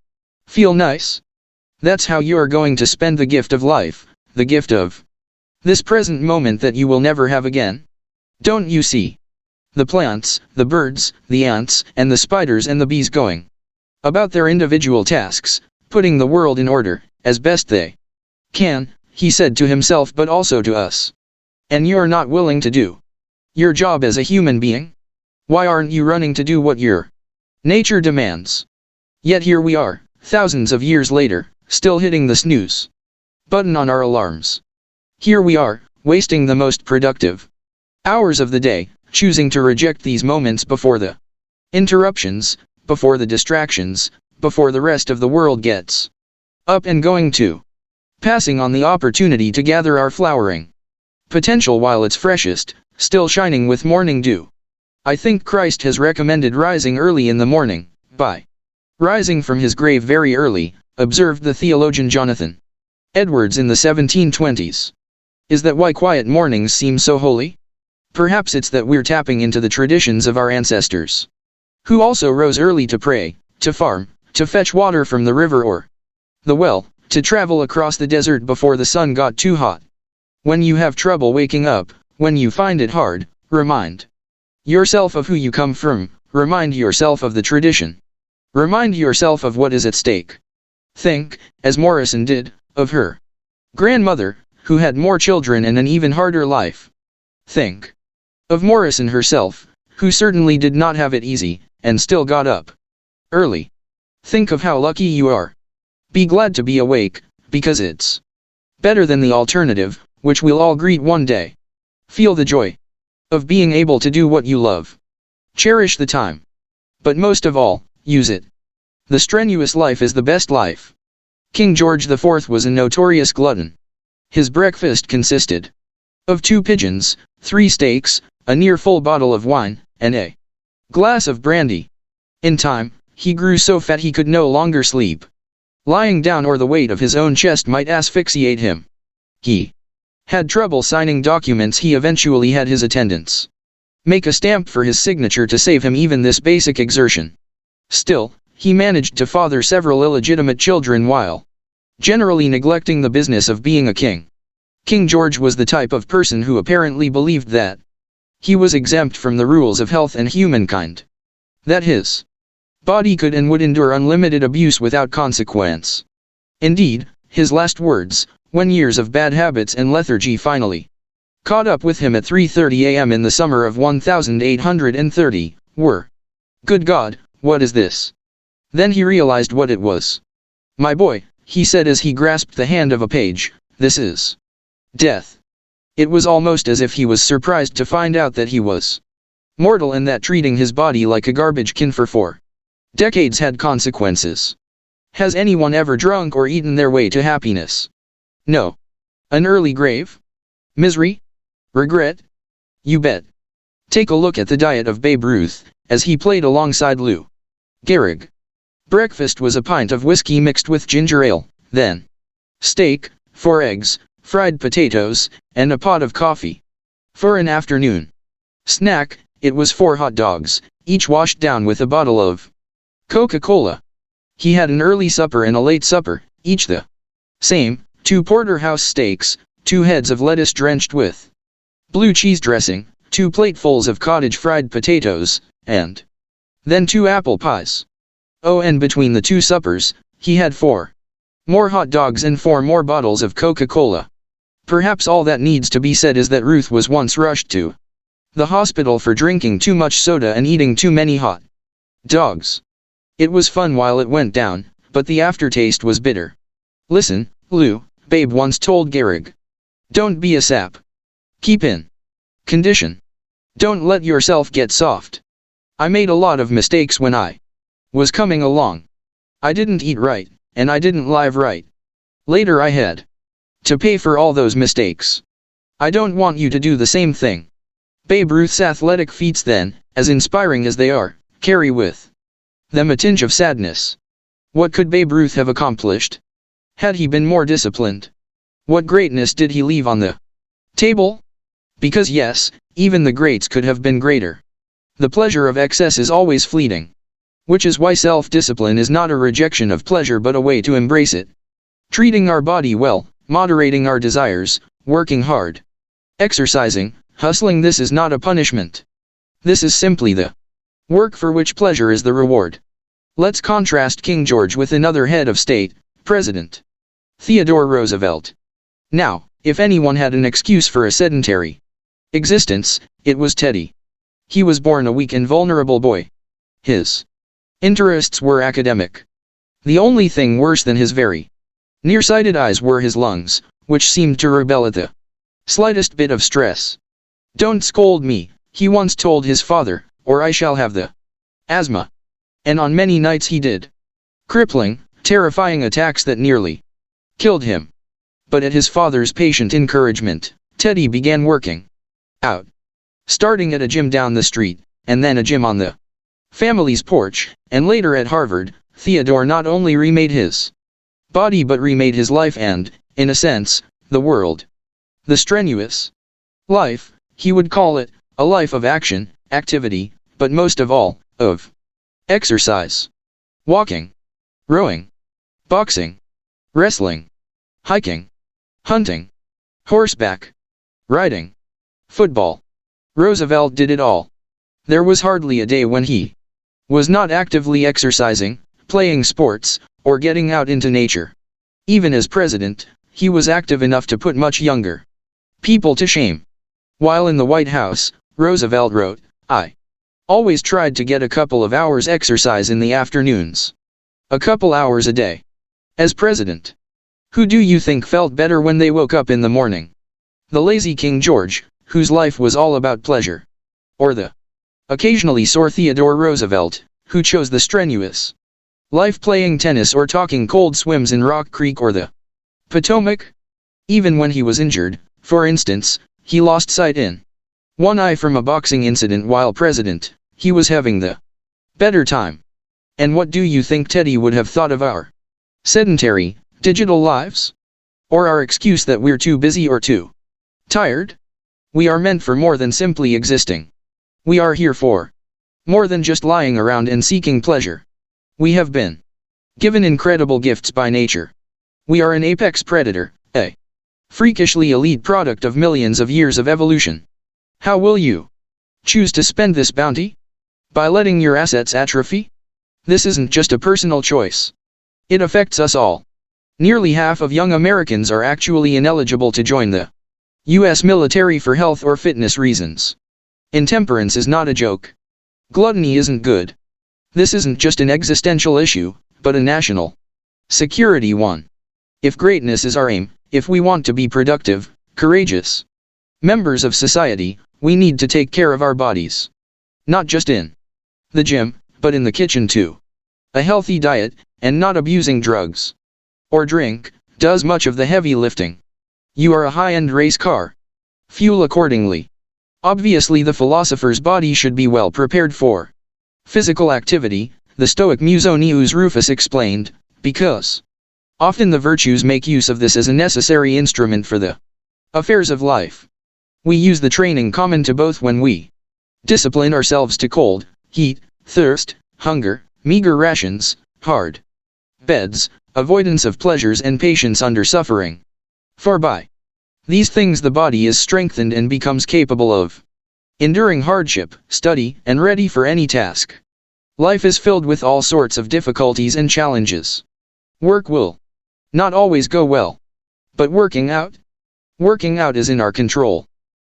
feel nice? That's how you are going to spend the gift of life, the gift of this present moment that you will never have again? Don't you see? The plants, the birds, the ants, and the spiders and the bees going about their individual tasks, putting the world in order, as best they can, he said to himself but also to us. And you're not willing to do your job as a human being? Why aren't you running to do what your nature demands? Yet here we are, thousands of years later, still hitting the snooze button on our alarms. Here we are, wasting the most productive hours of the day, choosing to reject these moments before the interruptions, before the distractions, before the rest of the world gets up and going too. Passing on the opportunity to gather our flowering potential while it's freshest, still shining with morning dew. I think Christ has recommended rising early in the morning, by rising from his grave very early, observed the theologian Jonathan Edwards in the 1720s. Is that why quiet mornings seem so holy? Perhaps it's that we're tapping into the traditions of our ancestors, who also rose early to pray, to farm, to fetch water from the river or the well, to travel across the desert before the sun got too hot. When you have trouble waking up, when you find it hard, remind yourself of who you come from, remind yourself of the tradition. Remind yourself of what is at stake. Think, as Morrison did, of her grandmother, who had more children and an even harder life. Think of Morrison herself, who certainly did not have it easy, and still got up early. Think of how lucky you are. Be glad to be awake, because it's better than the alternative, which we'll all greet one day. Feel the joy of being able to do what you love. Cherish the time. But most of all, use it. The strenuous life is the best life. King George IV was a notorious glutton. His breakfast consisted of 2 pigeons, 3 steaks, a near full bottle of wine, and a glass of brandy. In time, he grew so fat he could no longer sleep. Lying down or the weight of his own chest might asphyxiate him. He had trouble signing documents. He eventually had his attendants make a stamp for his signature to save him even this basic exertion. Still, he managed to father several illegitimate children while generally neglecting the business of being a king. King George was the type of person who apparently believed that he was exempt from the rules of health and humankind. That his body could and would endure unlimited abuse without consequence. Indeed, his last words, when years of bad habits and lethargy finally caught up with him at 3:30 a.m. in the summer of 1830, were, "Good God, what is this? Then he realized what it was. My boy, he said as he grasped the hand of a page, this is death. It was almost as if he was surprised to find out that he was mortal and that treating his body like a garbage can for 4 decades had consequences. Has anyone ever drunk or eaten their way to happiness? No. An early grave? Misery? Regret? You bet. Take a look at the diet of Babe Ruth, as he played alongside Lou Gehrig. Breakfast was a pint of whiskey mixed with ginger ale, then steak, 4 eggs, fried potatoes, and a pot of coffee. For an afternoon snack, it was 4 hot dogs, each washed down with a bottle of Coca-Cola. He had an early supper and a late supper, each the same, 2 porterhouse steaks, 2 heads of lettuce drenched with blue cheese dressing, 2 platefuls of cottage fried potatoes, and then 2 apple pies. Oh, and between the 2 suppers, he had 4 more hot dogs and 4 more bottles of Coca-Cola. Perhaps all that needs to be said is that Ruth was once rushed to the hospital for drinking too much soda and eating too many hot dogs. It was fun while it went down, but the aftertaste was bitter. Listen, Lou, Babe once told Gehrig. Don't be a sap. Keep in condition. Don't let yourself get soft. I made a lot of mistakes when I was coming along. I didn't eat right, and I didn't live right. Later I had to pay for all those mistakes. I don't want you to do the same thing. Babe Ruth's athletic feats then, as inspiring as they are, carry with them a tinge of sadness. What could Babe Ruth have accomplished had he been more disciplined? What greatness did he leave on the table? Because yes, even the greats could have been greater. The pleasure of excess is always fleeting. Which is why self-discipline is not a rejection of pleasure but a way to embrace it. Treating our body well, moderating our desires, working hard, exercising, hustling, this is not a punishment. This is simply the work for which pleasure is the reward. Let's contrast King George with another head of state, President Theodore Roosevelt. Now, if anyone had an excuse for a sedentary existence, it was Teddy. He was born a weak and vulnerable boy. His interests were academic. The only thing worse than his very nearsighted eyes were his lungs, which seemed to rebel at the slightest bit of stress. Don't scold me, he once told his father, or I shall have the asthma. And on many nights he did. Crippling, terrifying attacks that nearly killed him. But at his father's patient encouragement, Teddy began working out. Starting at a gym down the street, and then a gym on the family's porch, and later at Harvard, Theodore not only remade his body but remade his life and, in a sense, the world. The strenuous life, he would call it, a life of action, activity, but most of all, of exercise. Walking, rowing, boxing, wrestling, hiking, hunting, horseback riding, football. Roosevelt did it all. There was hardly a day when he was not actively exercising, playing sports, or getting out into nature. Even as president, he was active enough to put much younger people to shame. While in the White House, Roosevelt wrote, I always tried to get a couple of hours exercise in the afternoons. A couple hours a day. As president. Who do you think felt better when they woke up in the morning? The lazy King George, whose life was all about pleasure. Or the occasionally sore Theodore Roosevelt, who chose the strenuous life playing tennis or talking cold swims in Rock Creek or the Potomac? Even when he was injured, for instance, he lost sight in one eye from a boxing incident while president, he was having the better time. And what do you think Teddy would have thought of our sedentary, digital lives? Or our excuse that we're too busy or too tired? We are meant for more than simply existing. We are here for more than just lying around and seeking pleasure. We have been given incredible gifts by nature. We are an apex predator, a freakishly elite product of millions of years of evolution. How will you choose to spend this bounty? By letting your assets atrophy? This isn't just a personal choice. It affects us all. Nearly half of young Americans are actually ineligible to join the U.S. military for health or fitness reasons. Intemperance is not a joke. Gluttony isn't good. This isn't just an existential issue, but a national security one. If greatness is our aim, if we want to be productive, courageous members of society, we need to take care of our bodies. Not just in the gym, but in the kitchen too. A healthy diet, and not abusing drugs or drink, does much of the heavy lifting. You are a high-end race car. Fuel accordingly. Obviously the philosopher's body should be well prepared for physical activity, the Stoic Musonius Rufus explained, because often the virtues make use of this as a necessary instrument for the affairs of life. We use the training common to both when we discipline ourselves to cold, heat, thirst, hunger, meager rations, hard beds, avoidance of pleasures and patience under suffering. For by these things the body is strengthened and becomes capable of enduring hardship, study, and ready for any task. Life is filled with all sorts of difficulties and challenges. Work will not always go well. But working out is in our control.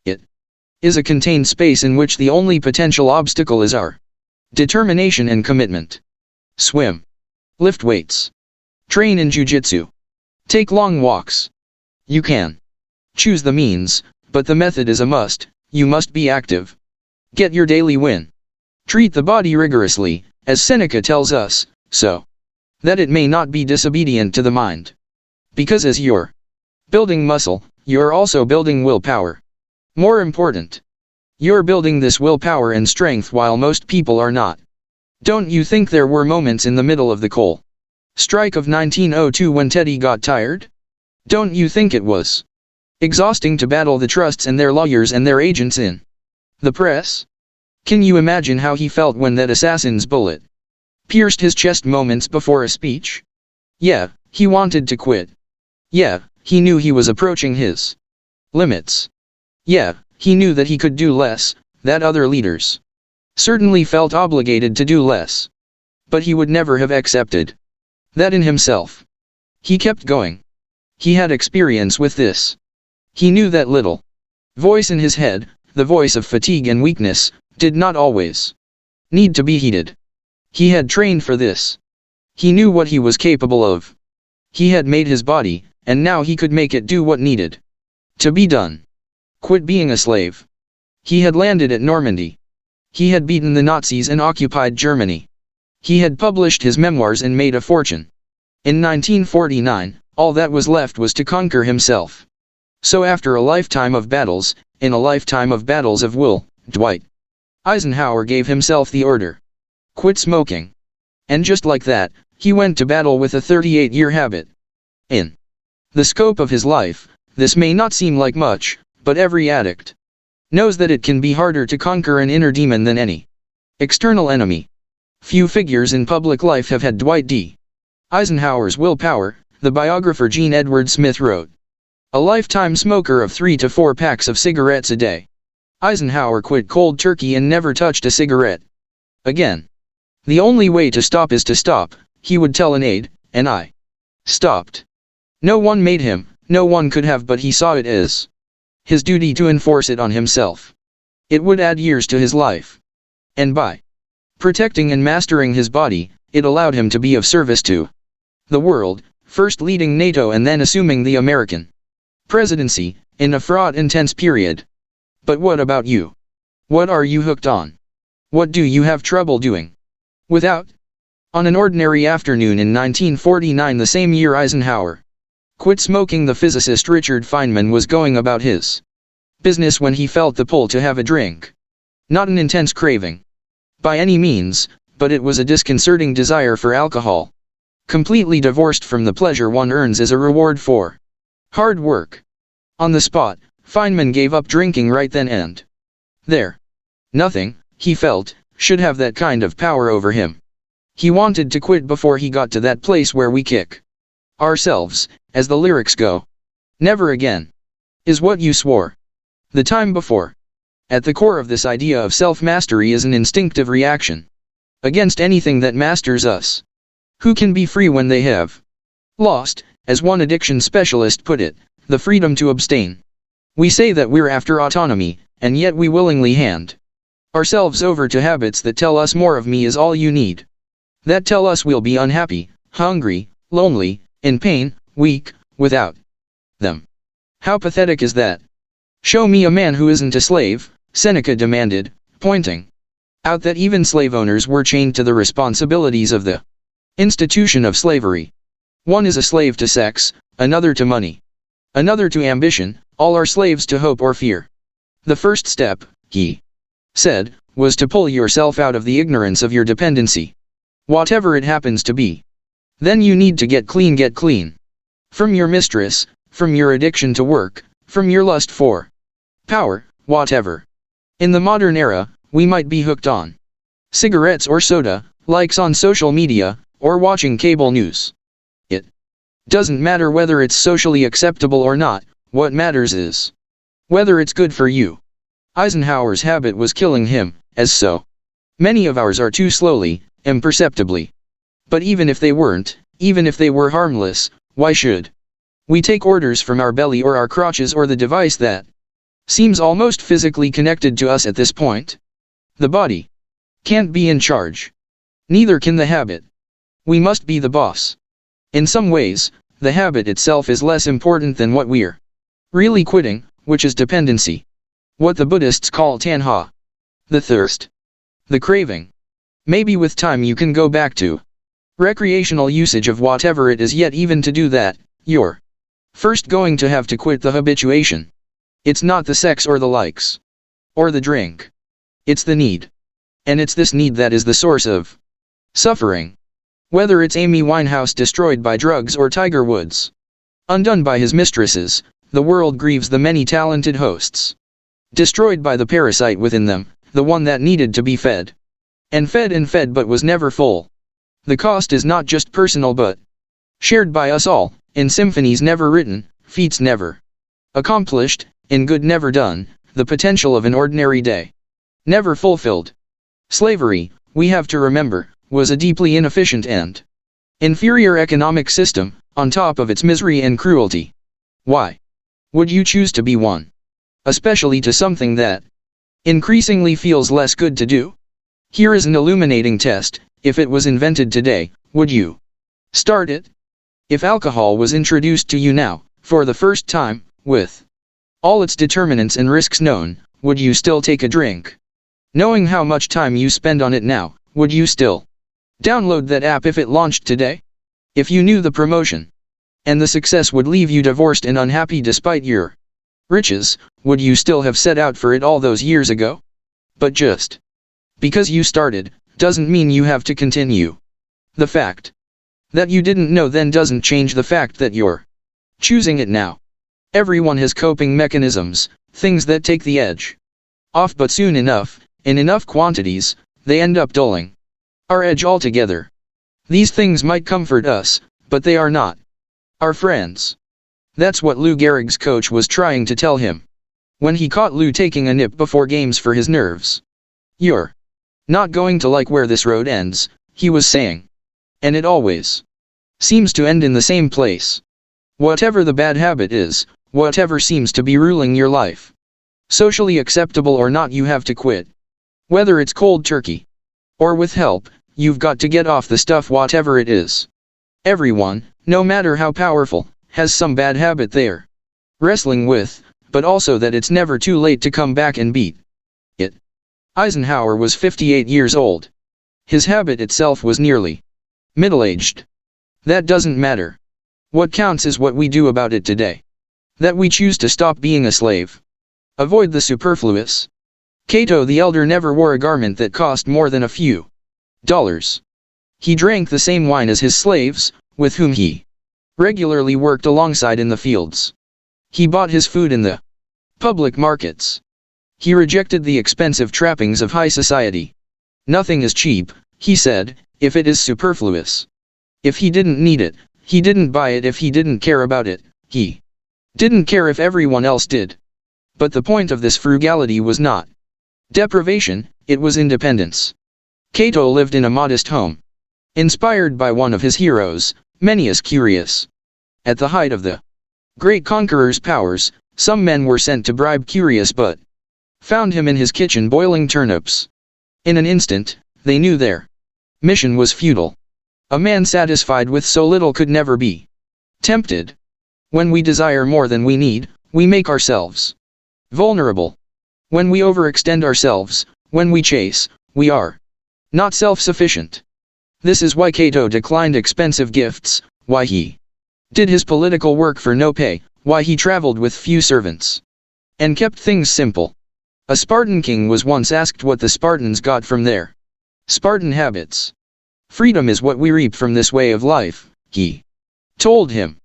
It is a contained space in which the only potential obstacle is our determination and commitment. Swim. Lift weights. Train in jujitsu. Take long walks. You can choose the means, but the method is a must. You must be active. Get your daily win. Treat the body rigorously, as Seneca tells us, so that it may not be disobedient to the mind. Because as you're building muscle, you're also building willpower. More important, you're building this willpower and strength while most people are not. Don't you think there were moments in the middle of the coal strike of 1902 when Teddy got tired? Don't you think it was exhausting to battle the trusts and their lawyers and their agents in the press? Can you imagine how he felt when that assassin's bullet pierced his chest moments before a speech? Yeah, he wanted to quit. Yeah, he knew he was approaching his limits. Yeah, he knew that he could do less, that other leaders certainly felt obligated to do less. But he would never have accepted that in himself. He kept going. He had experience with this. He knew that little voice in his head, the voice of fatigue and weakness, did not always need to be heeded. He had trained for this. He knew what he was capable of. He had made his body, and now he could make it do what needed to be done. Quit being a slave. He had landed at Normandy. He had beaten the Nazis and occupied Germany. He had published his memoirs and made a fortune. In 1949, all that was left was to conquer himself. So after a lifetime of battles, in a lifetime of battles of will, Dwight Eisenhower gave himself the order: quit smoking. And just like that, he went to battle with a 38-year habit. In the scope of his life, this may not seem like much, but every addict knows that it can be harder to conquer an inner demon than any external enemy. Few figures in public life have had Dwight D. Eisenhower's willpower, the biographer Gene Edward Smith wrote. A lifetime smoker of 3 to 4 packs of cigarettes a day, Eisenhower quit cold turkey and never touched a cigarette again. The only way to stop is to stop, he would tell an aide, and I stopped. No one made him, no one could have, but he saw it as his duty to enforce it on himself. It would add years to his life. And by protecting and mastering his body, it allowed him to be of service to the world, first leading NATO and then assuming the American presidency, in a fraught intense period. But what about you? What are you hooked on? What do you have trouble doing without? On an ordinary afternoon in 1949, the same year Eisenhower quit smoking, the physicist Richard Feynman was going about his business when he felt the pull to have a drink. Not an intense craving by any means, but it was a disconcerting desire for alcohol, completely divorced from the pleasure one earns as a reward for hard work. On the spot, Feynman gave up drinking right then and there. Nothing, he felt, should have that kind of power over him. He wanted to quit before he got to that place where we kick ourselves, as the lyrics go. Never again is what you swore the time before. At the core of this idea of self-mastery is an instinctive reaction against anything that masters us. Who can be free when they have lost, as one addiction specialist put it, the freedom to abstain? We say that we're after autonomy, and yet we willingly hand ourselves over to habits that tell us more of me is all you need. That tell us we'll be unhappy, hungry, lonely, in pain, weak, without them. How pathetic is that? Show me a man who isn't a slave, Seneca demanded, pointing out that even slave owners were chained to the responsibilities of the institution of slavery. One is a slave to sex, another to money, another to ambition, all are slaves to hope or fear. The first step, he said, was to pull yourself out of the ignorance of your dependency, whatever it happens to be. Then you need to get clean. From your mistress, from your addiction to work, from your lust for power, whatever. In the modern era, we might be hooked on cigarettes or soda, likes on social media, or watching cable news. It doesn't matter whether it's socially acceptable or not, what matters is whether it's good for you. Eisenhower's habit was killing him, as so many of ours are too slowly, imperceptibly. But even if they weren't, even if they were harmless, why should we take orders from our belly or our crotches or the device that seems almost physically connected to us at this point? The body can't be in charge. Neither can the habit. We must be the boss. In some ways, the habit itself is less important than what we're really quitting, which is dependency. What the Buddhists call tanha. The thirst. The craving. Maybe with time you can go back to recreational usage of whatever it is, yet even to do that, you're first going to have to quit the habituation. It's not the sex or the likes, or the drink. It's the need. And it's this need that is the source of suffering. Whether it's Amy Winehouse destroyed by drugs or Tiger Woods undone by his mistresses, the world grieves the many talented hosts destroyed by the parasite within them, the one that needed to be fed. And fed but was never full. The cost is not just personal but shared by us all, in symphonies never written, feats never accomplished, in good never done, the potential of an ordinary day never fulfilled. Slavery, we have to remember, was a deeply inefficient and inferior economic system, on top of its misery and cruelty. Why would you choose to be one? Especially to something that increasingly feels less good to do? Here is an illuminating test: if it was invented today, would you start it? If alcohol was introduced to you now, for the first time, with all its determinants and risks known, would you still take a drink? Knowing how much time you spend on it now, would you still download that app if it launched today? If you knew the promotion and the success would leave you divorced and unhappy despite your riches, would you still have set out for it all those years ago? But just because you started, doesn't mean you have to continue. The fact that you didn't know then doesn't change the fact that you're choosing it now. Everyone has coping mechanisms, things that take the edge off, but soon enough, in enough quantities, they end up dulling our edge altogether. These things might comfort us, but they are not our friends. That's what Lou Gehrig's coach was trying to tell him when he caught Lou taking a nip before games for his nerves. You're not going to like where this road ends, he was saying. And it always seems to end in the same place. Whatever the bad habit is, whatever seems to be ruling your life, socially acceptable or not, you have to quit. Whether it's cold turkey or with help, you've got to get off the stuff, whatever it is. Everyone, no matter how powerful, has some bad habit they're wrestling with, but also that it's never too late to come back and beat it. Eisenhower was 58 years old. His habit itself was nearly middle-aged. That doesn't matter. What counts is what we do about it today. That we choose to stop being a slave. Avoid the superfluous. Cato the Elder never wore a garment that cost more than a few dollars. He drank the same wine as his slaves, with whom he regularly worked alongside in the fields. He bought his food in the public markets. He rejected the expensive trappings of high society. Nothing is cheap, he said, if it is superfluous. If he didn't need it, he didn't buy it. If he didn't care about it, he didn't care if everyone else did. But the point of this frugality was not deprivation, it was independence. Cato lived in a modest home, inspired by one of his heroes, Manius Curius. At the height of the great conqueror's powers, some men were sent to bribe Curius, but found him in his kitchen boiling turnips. In an instant, they knew their mission was futile. A man satisfied with so little could never be tempted. When we desire more than we need, we make ourselves vulnerable. When we overextend ourselves, when we chase, we are not self-sufficient. This is why Cato declined expensive gifts, why he did his political work for no pay, why he traveled with few servants, and kept things simple. A Spartan king was once asked what the Spartans got from their Spartan habits. Freedom is what we reap from this way of life, he told him.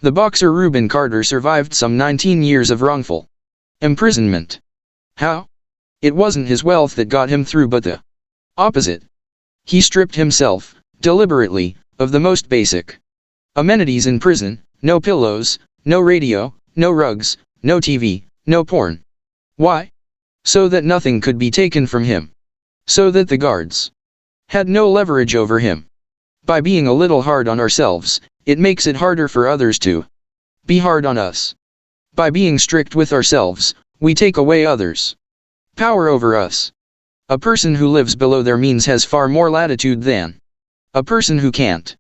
The boxer Reuben Carter survived some 19 years of wrongful imprisonment. How? It wasn't his wealth that got him through but the opposite. He stripped himself, deliberately, of the most basic amenities in prison: no pillows, no radio, no rugs, no TV, no porn. Why? So that nothing could be taken from him. So that the guards had no leverage over him. By being a little hard on ourselves, it makes it harder for others to be hard on us. By being strict with ourselves, we take away others' power over us. A person who lives below their means has far more latitude than a person who can't.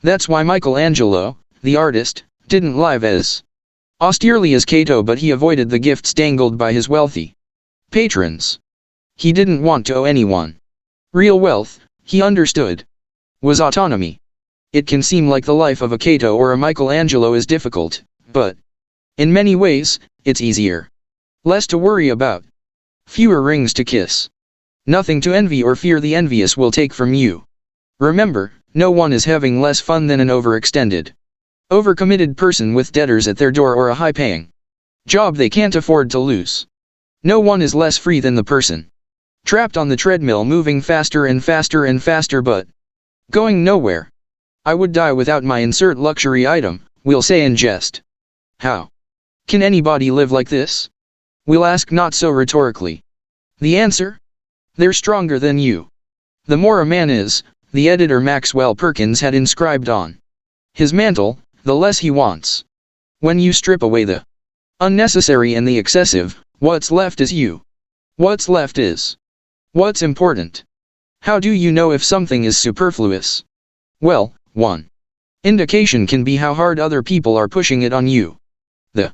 That's why Michelangelo, the artist, didn't live as austerely as Cato, but he avoided the gifts dangled by his wealthy patrons. He didn't want to owe anyone. Real wealth, he understood, was autonomy. It can seem like the life of a Cato or a Michelangelo is difficult, but in many ways, it's easier. Less to worry about. Fewer rings to kiss. Nothing to envy or fear the envious will take from you. Remember, no one is having less fun than an overextended, overcommitted person with debtors at their door or a high-paying job they can't afford to lose. No one is less free than the person trapped on the treadmill moving faster and faster and faster but going nowhere. I would die without my insert luxury item, we'll say in jest. How can anybody live like this? We'll ask not so rhetorically. The answer? They're stronger than you. The more a man is, the editor Maxwell Perkins had inscribed on his mantle, the less he wants. When you strip away the unnecessary and the excessive, what's left is you. What's left is what's important. How do you know if something is superfluous? Well, one indication can be how hard other people are pushing it on you. The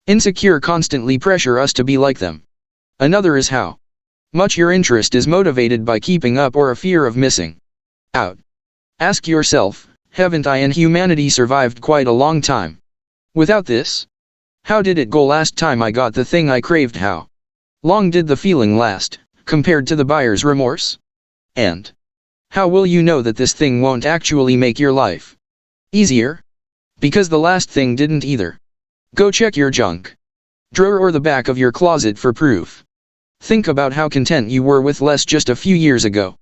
insecure constantly pressure us to be like them. Another is how much your interest is motivated by keeping up or a fear of missing out. Ask yourself, haven't I and humanity survived quite a long time without this? How did it go last time I got the thing I craved? How long did the feeling last, compared to the buyer's remorse? And how will you know that this thing won't actually make your life easier? Because the last thing didn't either. Go check your junk drawer or the back of your closet for proof. Think about how content you were with less just a few years ago.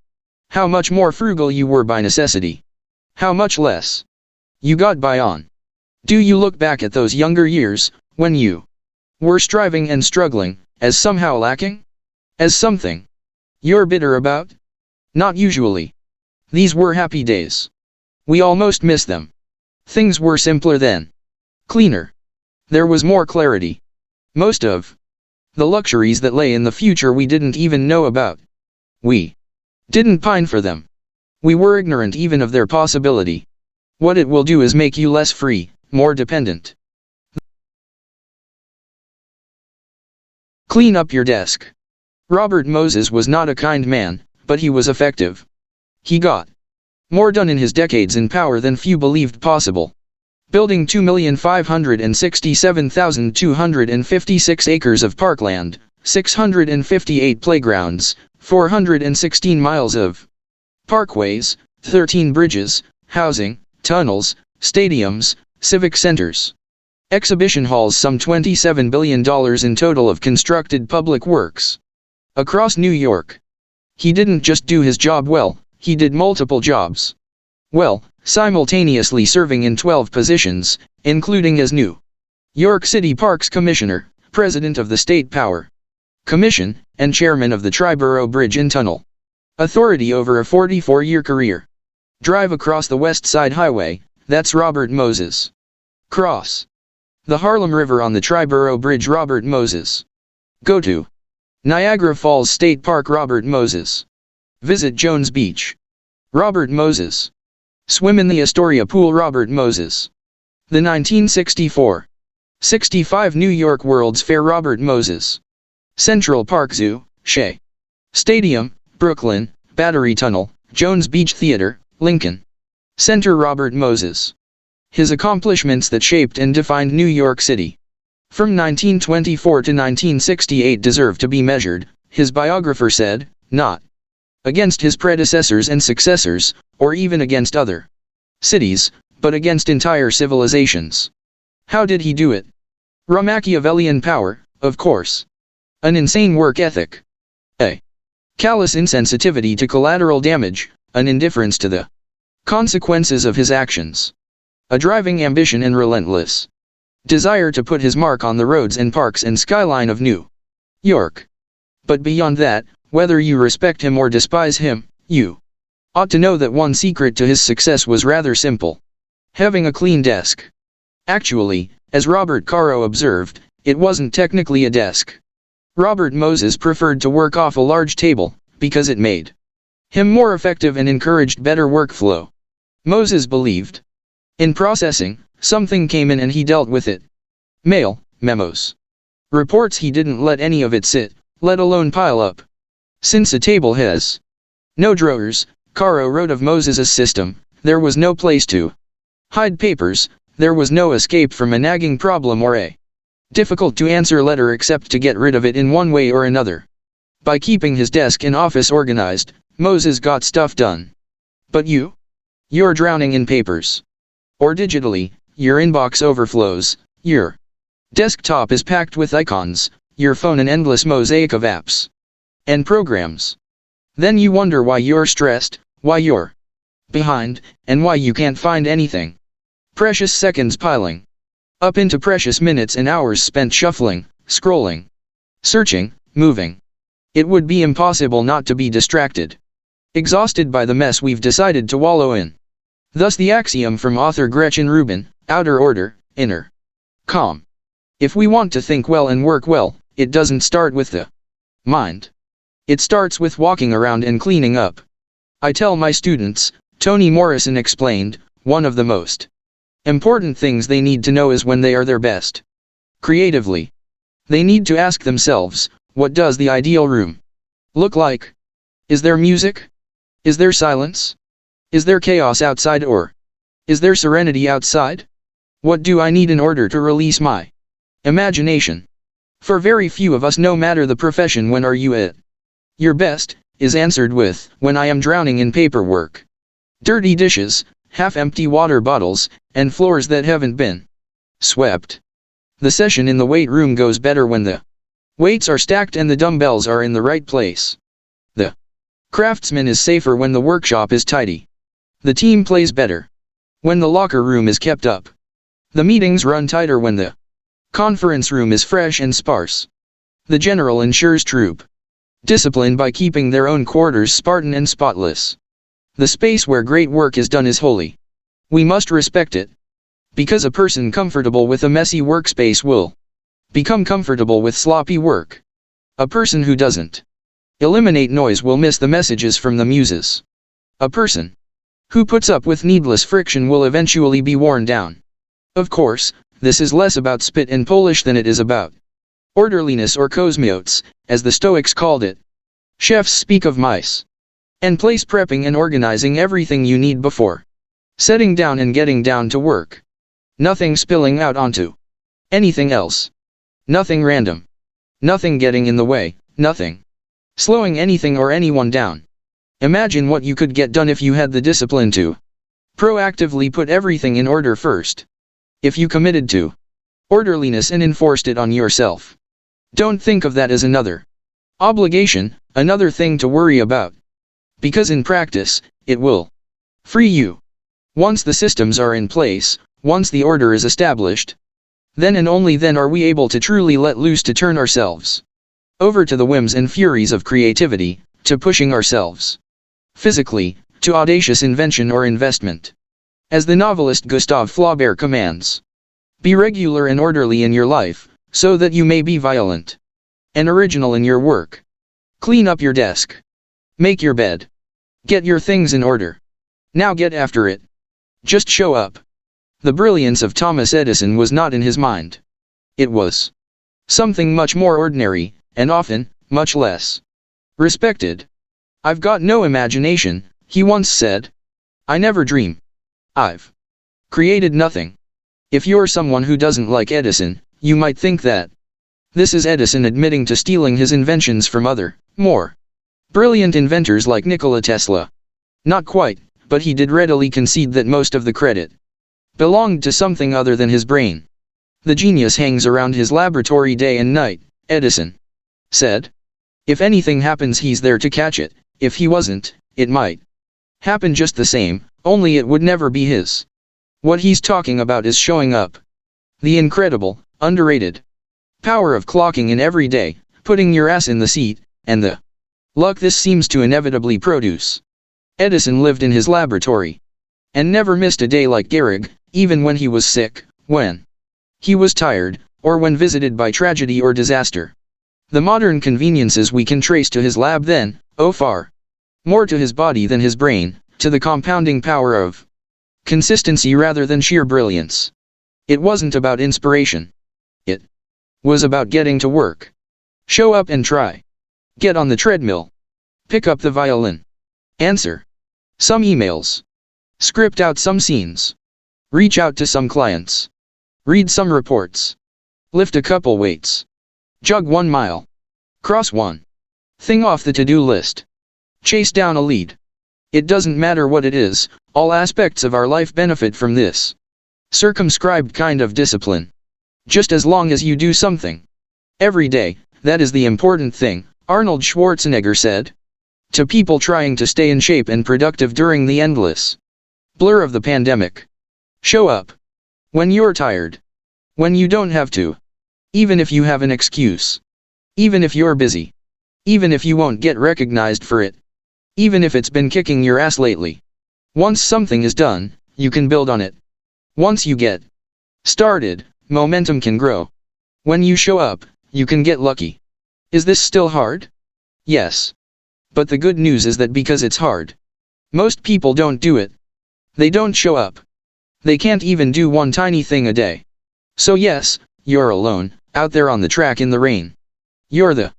How much more frugal you were by necessity. How much less you got by on. Do you look back at those younger years, when you were striving and struggling, as somehow lacking? As something you're bitter about? Not usually. These were happy days. We almost miss them. Things were simpler then. Cleaner. There was more clarity. Most of the luxuries that lay in the future we didn't even know about. We didn't pine for them. We were ignorant even of their possibility. What it will do is make you less free, more dependent. Clean up your desk. Robert Moses was not a kind man, but he was effective. He got more done in his decades in power than few believed possible. Building 2,567,256 acres of parkland, 658 playgrounds, 416 miles of parkways, 13 bridges, housing, tunnels, stadiums, civic centers, exhibition halls, some $27 billion in total of constructed public works across New York. He didn't just do his job well, he did multiple jobs well, simultaneously serving in 12 positions, including as New York City Parks Commissioner, President of the State Power Commission, and Chairman of the Triborough Bridge and Tunnel Authority over a 44-year career. Drive across the West Side Highway, that's Robert Moses. Cross the Harlem River on the Triborough Bridge, Robert Moses. Go to Niagara Falls State Park. Robert Moses. Visit Jones Beach. Robert Moses. Swim in the Astoria Pool. Robert Moses. The 1964-65 New York World's Fair. Robert Moses. Central Park Zoo, Shea Stadium, Brooklyn, Battery Tunnel, Jones Beach Theater, Lincoln Center. Robert Moses. His accomplishments that shaped and defined New York City from 1924 to 1968 deserve to be measured, his biographer said, not against his predecessors and successors, or even against other cities, but against entire civilizations. How did he do it? Raw Machiavellian power, of course. An insane work ethic. A callous insensitivity to collateral damage, an indifference to the consequences of his actions. A driving ambition and relentless desire to put his mark on the roads and parks and skyline of New York. But beyond that, whether you respect him or despise him, you ought to know that one secret to his success was rather simple. Having a clean desk. Actually, as Robert Caro observed, it wasn't technically a desk. Robert Moses preferred to work off a large table, because it made him more effective and encouraged better workflow. Moses believed in processing. Something came in and he dealt with it. Mail, memos, reports. He didn't let any of it sit, let alone pile up. Since a table has no drawers, Caro wrote of Moses's system, there was no place to hide papers, there was no escape from a nagging problem or a difficult to answer letter except to get rid of it in one way or another. By keeping his desk and office organized, Moses got stuff done. But you're drowning in papers. Or digitally, your inbox overflows, your desktop is packed with icons, your phone an endless mosaic of apps and programs. Then you wonder why you're stressed, why you're behind, and why you can't find anything. Precious seconds piling up into precious minutes and hours spent shuffling, scrolling, searching, moving. It would be impossible not to be distracted, exhausted by the mess we've decided to wallow in. Thus the axiom from author Gretchen Rubin, outer order, inner calm. If we want to think well and work well, it doesn't start with the mind. It starts with walking around and cleaning up. I tell my students, Toni Morrison explained, one of the most important things they need to know is when they are their best. Creatively. They need to ask themselves, what does the ideal room look like? Is there music? Is there silence? Is there chaos outside or is there serenity outside? What do I need in order to release my imagination? For very few of us, no matter the profession, when are you at your best, is answered with, when I am drowning in paperwork. Dirty dishes, half-empty water bottles, and floors that haven't been swept. The session in the weight room goes better when the weights are stacked and the dumbbells are in the right place. The craftsman is safer when the workshop is tidy. The team plays better when the locker room is kept up. The meetings run tighter when the conference room is fresh and sparse. The general ensures troop discipline by keeping their own quarters Spartan and spotless. The space where great work is done is holy. We must respect it. Because a person comfortable with a messy workspace will become comfortable with sloppy work. A person who doesn't eliminate noise will miss the messages from the muses. A person who puts up with needless friction will eventually be worn down. Of course, this is less about spit and polish than it is about orderliness, or kosmiotes, as the Stoics called it. Chefs speak of mice and place prepping and organizing everything you need before setting down and getting down to work. Nothing spilling out onto anything else. Nothing random. Nothing getting in the way, nothing slowing anything or anyone down. Imagine what you could get done if you had the discipline to proactively put everything in order first. If you committed to orderliness and enforced it on yourself. Don't think of that as another obligation, another thing to worry about. Because in practice, it will free you. Once the systems are in place, once the order is established, then and only then are we able to truly let loose, to turn ourselves over to the whims and furies of creativity, to pushing ourselves physically, to audacious invention or investment. As the novelist Gustave Flaubert commands, be regular and orderly in your life, so that you may be violent. and original in your work. Clean up your desk. Make your bed. Get your things in order. Now get after it. Just show up. The brilliance of Thomas Edison was not in his mind. It was something much more ordinary, and often, much less respected. "I've got no imagination," he once said. "I never dream. I've created nothing." If you're someone who doesn't like Edison, you might think that this is Edison admitting to stealing his inventions from other, more brilliant inventors like Nikola Tesla. Not quite, but he did readily concede that most of the credit belonged to something other than his brain. "The genius hangs around his laboratory day and night," Edison said. "If anything happens, he's there to catch it. If he wasn't, it might happen just the same, only it would never be his. What he's talking about is showing up. The incredible, underrated power of clocking in every day, putting your ass in the seat, and the luck this seems to inevitably produce." Edison lived in his laboratory and never missed a day like Gehrig, even when he was sick, when he was tired, or when visited by tragedy or disaster. The modern conveniences we can trace to his lab then, owe far more to his body than his brain, to the compounding power of consistency rather than sheer brilliance. It wasn't about inspiration. It was about getting to work. Show up and try. Get on the treadmill. Pick up the violin. Answer some emails. Script out some scenes. Reach out to some clients. Read some reports. Lift a couple weights. Jog 1 mile. Cross one thing off the to-do list. Chase down a lead. It doesn't matter what it is, all aspects of our life benefit from this circumscribed kind of discipline. Just as long as you do something every day, that is the important thing, Arnold Schwarzenegger said to people trying to stay in shape and productive during the endless blur of the pandemic. Show up when you're tired. When you don't have to. Even if you have an excuse. Even if you're busy. Even if you won't get recognized for it. Even if it's been kicking your ass lately. Once something is done, you can build on it. Once you get started, momentum can grow. When you show up, you can get lucky. Is this still hard? Yes. But the good news is that because it's hard, most people don't do it. They don't show up. They can't even do one tiny thing a day. So yes, you're alone, out there on the track in the rain. You're the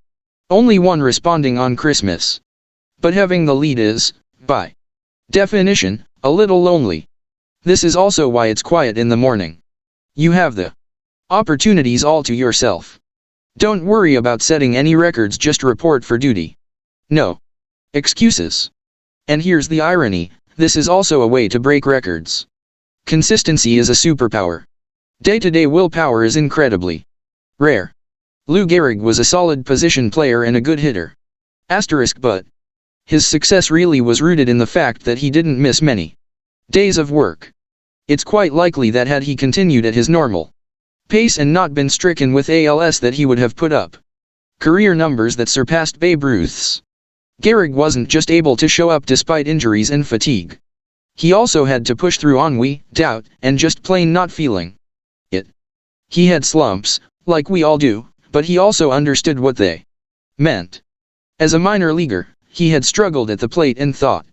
only one responding on Christmas. But having the lead is, by definition, a little lonely. This is also why it's quiet in the morning. You have the opportunities all to yourself. Don't worry about setting any records, just report for duty. No excuses. And here's the irony, this is also a way to break records. Consistency is a superpower. Day-to-day willpower is incredibly rare. Lou Gehrig was a solid position player and a good hitter. But his success really was rooted in the fact that he didn't miss many days of work. It's quite likely that had he continued at his normal pace and not been stricken with ALS, that he would have put up career numbers that surpassed Babe Ruth's. Gehrig wasn't just able to show up despite injuries and fatigue. He also had to push through ennui, doubt, and just plain not feeling it. He had slumps, like we all do, but he also understood what they meant. As a minor leaguer, he had struggled at the plate and thought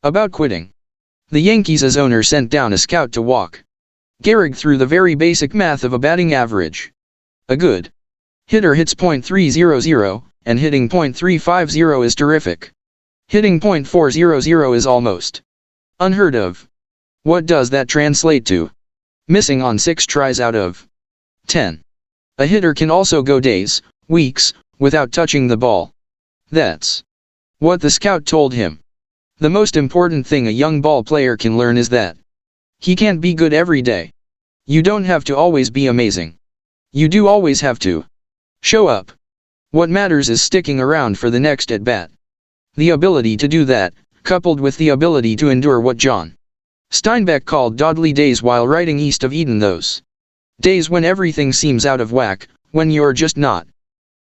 about quitting. The Yankees' owner sent down a scout to walk Gehrig through the very basic math of a batting average. A good hitter hits .300, and hitting .350 is terrific. Hitting .400 is almost unheard of. What does that translate to? Missing on 6 tries out of 10. A hitter can also go days, weeks, without touching the ball. That's what the scout told him. The most important thing a young ball player can learn is that he can't be good every day. You don't have to always be amazing. You do always have to show up. What matters is sticking around for the next at-bat. The ability to do that, coupled with the ability to endure what John Steinbeck called dawdly days while writing East of Eden, those days when everything seems out of whack, when you're just not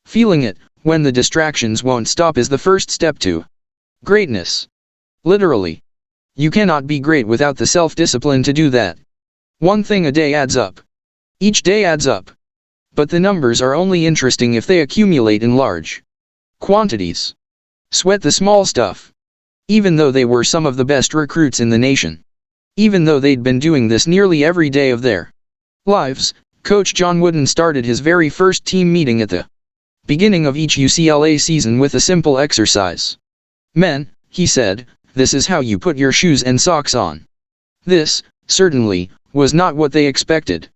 feeling it, when the distractions won't stop, is the first step to greatness. Literally. You cannot be great without the self-discipline to do that. One thing a day adds up. Each day adds up. But the numbers are only interesting if they accumulate in large quantities. Sweat the small stuff. Even though they were some of the best recruits in the nation. Even though they'd been doing this nearly every day of their lives, Coach John Wooden started his very first team meeting at the beginning of each UCLA season with a simple exercise. "Men," he said, "this is how you put your shoes and socks on." This, certainly, was not what they expected.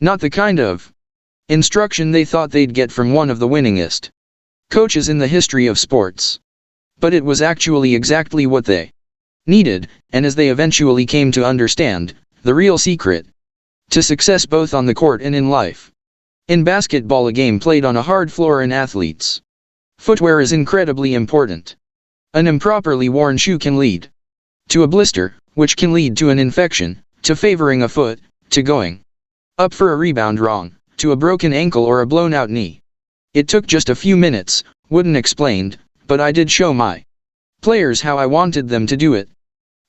Not the kind of instruction they thought they'd get from one of the winningest coaches in the history of sports. But it was actually exactly what they needed, and as they eventually came to understand, the real secret to success both on the court and in life. In basketball, a game played on a hard floor, and athletes' footwear is incredibly important. An improperly worn shoe can lead to a blister, which can lead to an infection, to favoring a foot, to going up for a rebound wrong, to a broken ankle or a blown-out knee. It took just a few minutes, Wooden explained, but I did show my players how I wanted them to do it.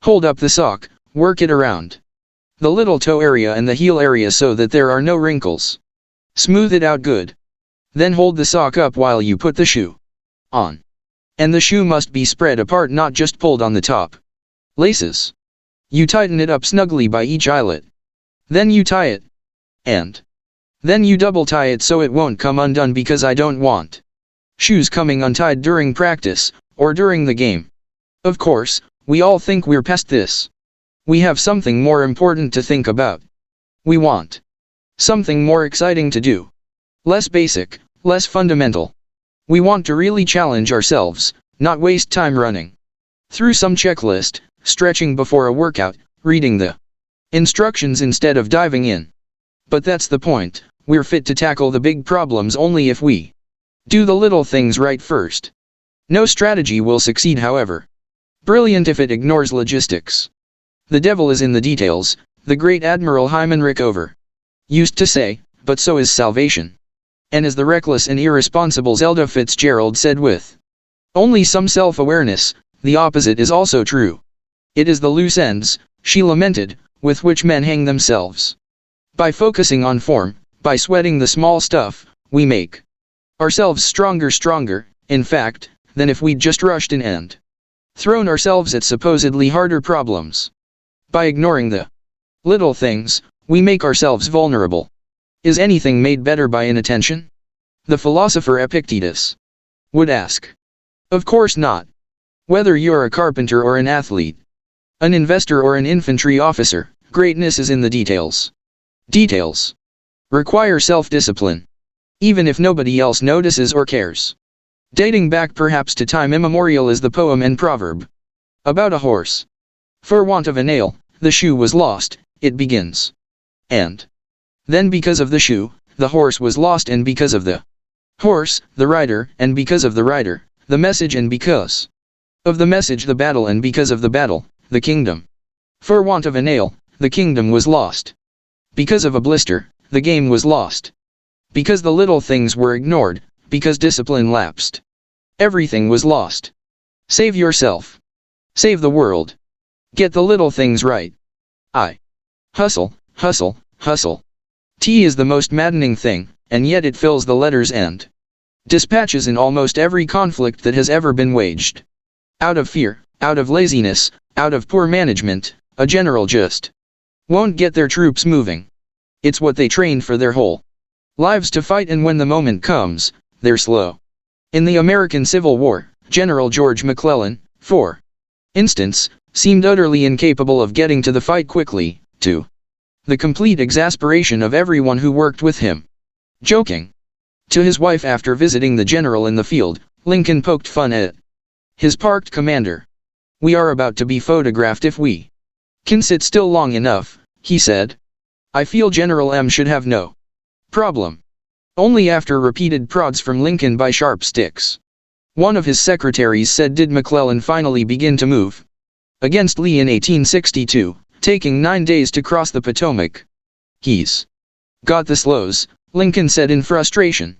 Hold up the sock, work it around the little toe area and the heel area so that there are no wrinkles. Smooth it out good. Then hold the sock up while you put the shoe on. And the shoe must be spread apart, not just pulled on the top laces. You tighten it up snugly by each eyelet. Then you tie it. And then you double tie it so it won't come undone, because I don't want shoes coming untied during practice, or during the game. Of course, we all think we're past this. We have something more important to think about. We want something more exciting to do. Less basic, less fundamental. We want to really challenge ourselves, not waste time running through some checklist, stretching before a workout, reading the instructions instead of diving in. But that's the point. We're fit to tackle the big problems only if we do the little things right first. No strategy will succeed, however brilliant, if it ignores logistics. The devil is in the details, the great Admiral Hyman Rickover used to say, but so is salvation. And as the reckless and irresponsible Zelda Fitzgerald said with only some self-awareness, the opposite is also true. It is the loose ends, she lamented, with which men hang themselves. By focusing on form, by sweating the small stuff, we make ourselves stronger, in fact, than if we'd just rushed in and thrown ourselves at supposedly harder problems. By ignoring the little things, we make ourselves vulnerable. Is anything made better by inattention? The philosopher Epictetus would ask. Of course not. Whether you're a carpenter or an athlete, an investor or an infantry officer, greatness is in the details. Details require self-discipline, even if nobody else notices or cares. Dating back perhaps to time immemorial is the poem and proverb about a horse. For want of a nail, the shoe was lost, it begins. And then because of the shoe, the horse was lost, and because of the horse, the rider, and because of the rider, the message, and because of the message, the battle, and because of the battle, the kingdom. For want of a nail, the kingdom was lost. Because of a blister, the game was lost. Because the little things were ignored, because discipline lapsed, everything was lost. Save yourself. Save the world. Get the little things right. Hustle, hustle, hustle. T is the most maddening thing, and yet it fills the letters and dispatches in almost every conflict that has ever been waged. Out of fear, out of laziness, out of poor management, a general just won't get their troops moving. It's what they trained for their whole lives to fight, and when the moment comes, they're slow. In the American Civil War, General George McClellan, for instance, seemed utterly incapable of getting to the fight quickly, to the complete exasperation of everyone who worked with him. Joking to his wife after visiting the general in the field, Lincoln poked fun at his parked commander. "We are about to be photographed if we can sit still long enough," he said. "I feel General M should have no problem." Only after repeated prods from Lincoln by sharp sticks, one of his secretaries said, did McClellan finally begin to move against Lee in 1862, taking 9 days to cross the Potomac. "He's got the slows," Lincoln said in frustration.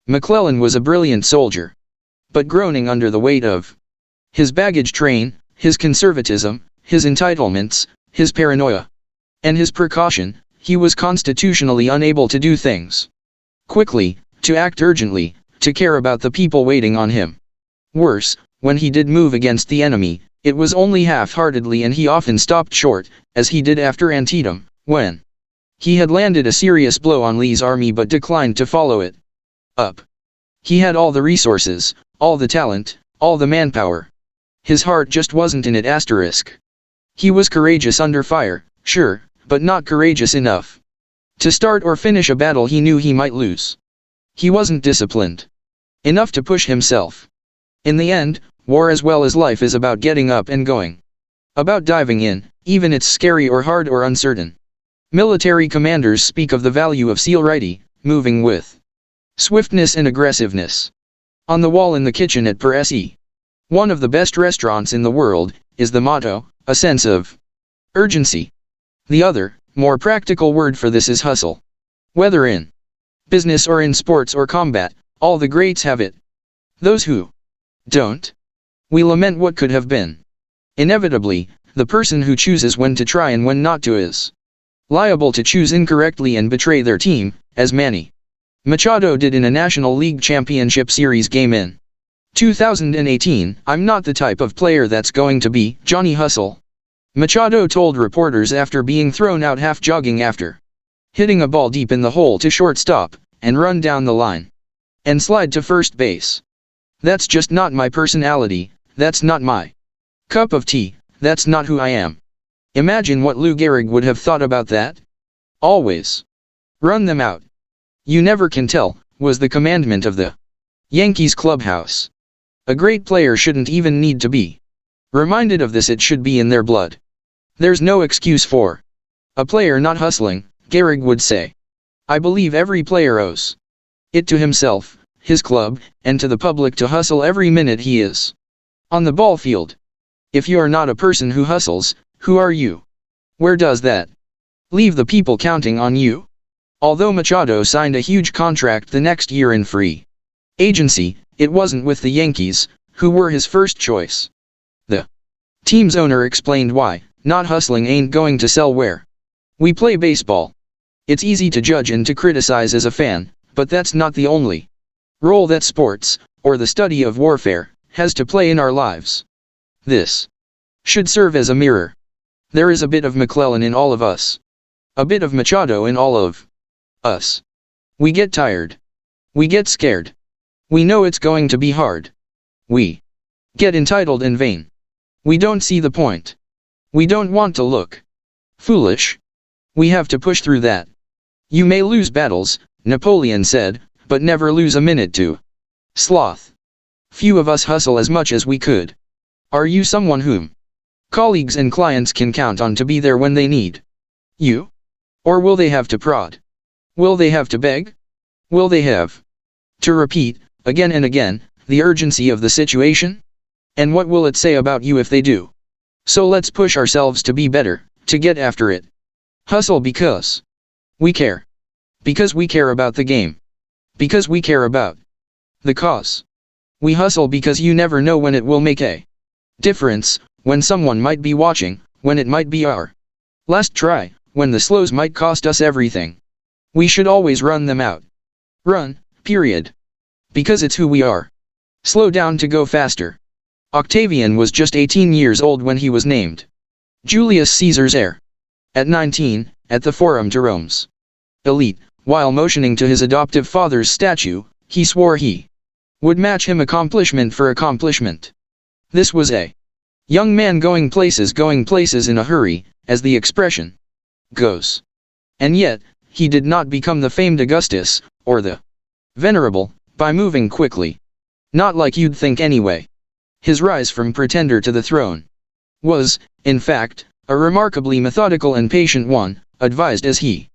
McClellan was a brilliant soldier, but groaning under the weight of his baggage train, his conservatism, his entitlements, his paranoia, and his precaution, he was constitutionally unable to do things quickly, to act urgently, to care about the people waiting on him. Worse, when he did move against the enemy, it was only half-heartedly, and he often stopped short, as he did after Antietam, when he had landed a serious blow on Lee's army but declined to follow it up. He had all the resources, all the talent, all the manpower. His heart just wasn't in it. He was courageous under fire, sure, but not courageous enough to start or finish a battle he knew he might lose. He wasn't disciplined enough to push himself. In the end, war as well as life is about getting up and going. About diving in, even it's scary or hard or uncertain. Military commanders speak of the value of celerity, moving with swiftness and aggressiveness. On the wall in the kitchen at Per Se, one of the best restaurants in the world, is the motto, a sense of urgency. The other, more practical word for this is hustle. Whether in business or in sports or combat, all the greats have it. Those who don't, we lament what could have been. Inevitably, the person who chooses when to try and when not to is liable to choose incorrectly and betray their team, as Manny Machado did in a National League Championship Series game in 2018. "I'm not the type of player that's going to be Johnny Hustle," Machado told reporters after being thrown out half jogging after hitting a ball deep in the hole to shortstop, and run down the line and slide to first base. "That's just not my personality, that's not my cup of tea, that's not who I am." Imagine what Lou Gehrig would have thought about that. Always run them out. "You never can tell," was the commandment of the Yankees clubhouse. A great player shouldn't even need to be reminded of this, it should be in their blood. There's no excuse for a player not hustling, Gehrig would say. "I believe every player owes it to himself, his club, and to the public to hustle every minute he is on the ball field. If you're not a person who hustles, who are you? Where does that leave the people counting on you?" Although Machado signed a huge contract the next year in free agency, it wasn't with the Yankees, who were his first choice. The team's owner explained why. "Not hustling ain't going to sell where we play baseball. It's easy to judge and to criticize as a fan, but that's not the only role that sports, or the study of warfare, has to play in our lives. This should serve as a mirror. There is a bit of McClellan in all of us. A bit of Machado in all of us. We get tired. We get scared. We know it's going to be hard. We get entitled and vain. We don't see the point. We don't want to look foolish. We have to push through that. You may lose battles," Napoleon said, "but never lose a minute to sloth. Few of us hustle as much as we could. Are you someone whom colleagues and clients can count on to be there when they need you? Or will they have to prod? Will they have to beg? Will they have to repeat, again and again, the urgency of the situation? And what will it say about you if they do? So let's push ourselves to be better, to get after it. Hustle because we care. Because we care about the game. Because we care about the cause. We hustle because you never know when it will make a difference, when someone might be watching, when it might be our last try, when the slows might cost us everything. We should always run them out. Run, period. Because it's who we are. Slow down to go faster." Octavian was just 18 years old when he was named Julius Caesar's heir. At 19, at the Forum to Rome's elite, while motioning to his adoptive father's statue, he swore he would match him accomplishment for accomplishment. This was a young man going places in a hurry, as the expression goes. And yet, he did not become the famed Augustus, or the venerable, by moving quickly. Not like you'd think anyway. His rise from pretender to the throne was, in fact, a remarkably methodical and patient one, advised as he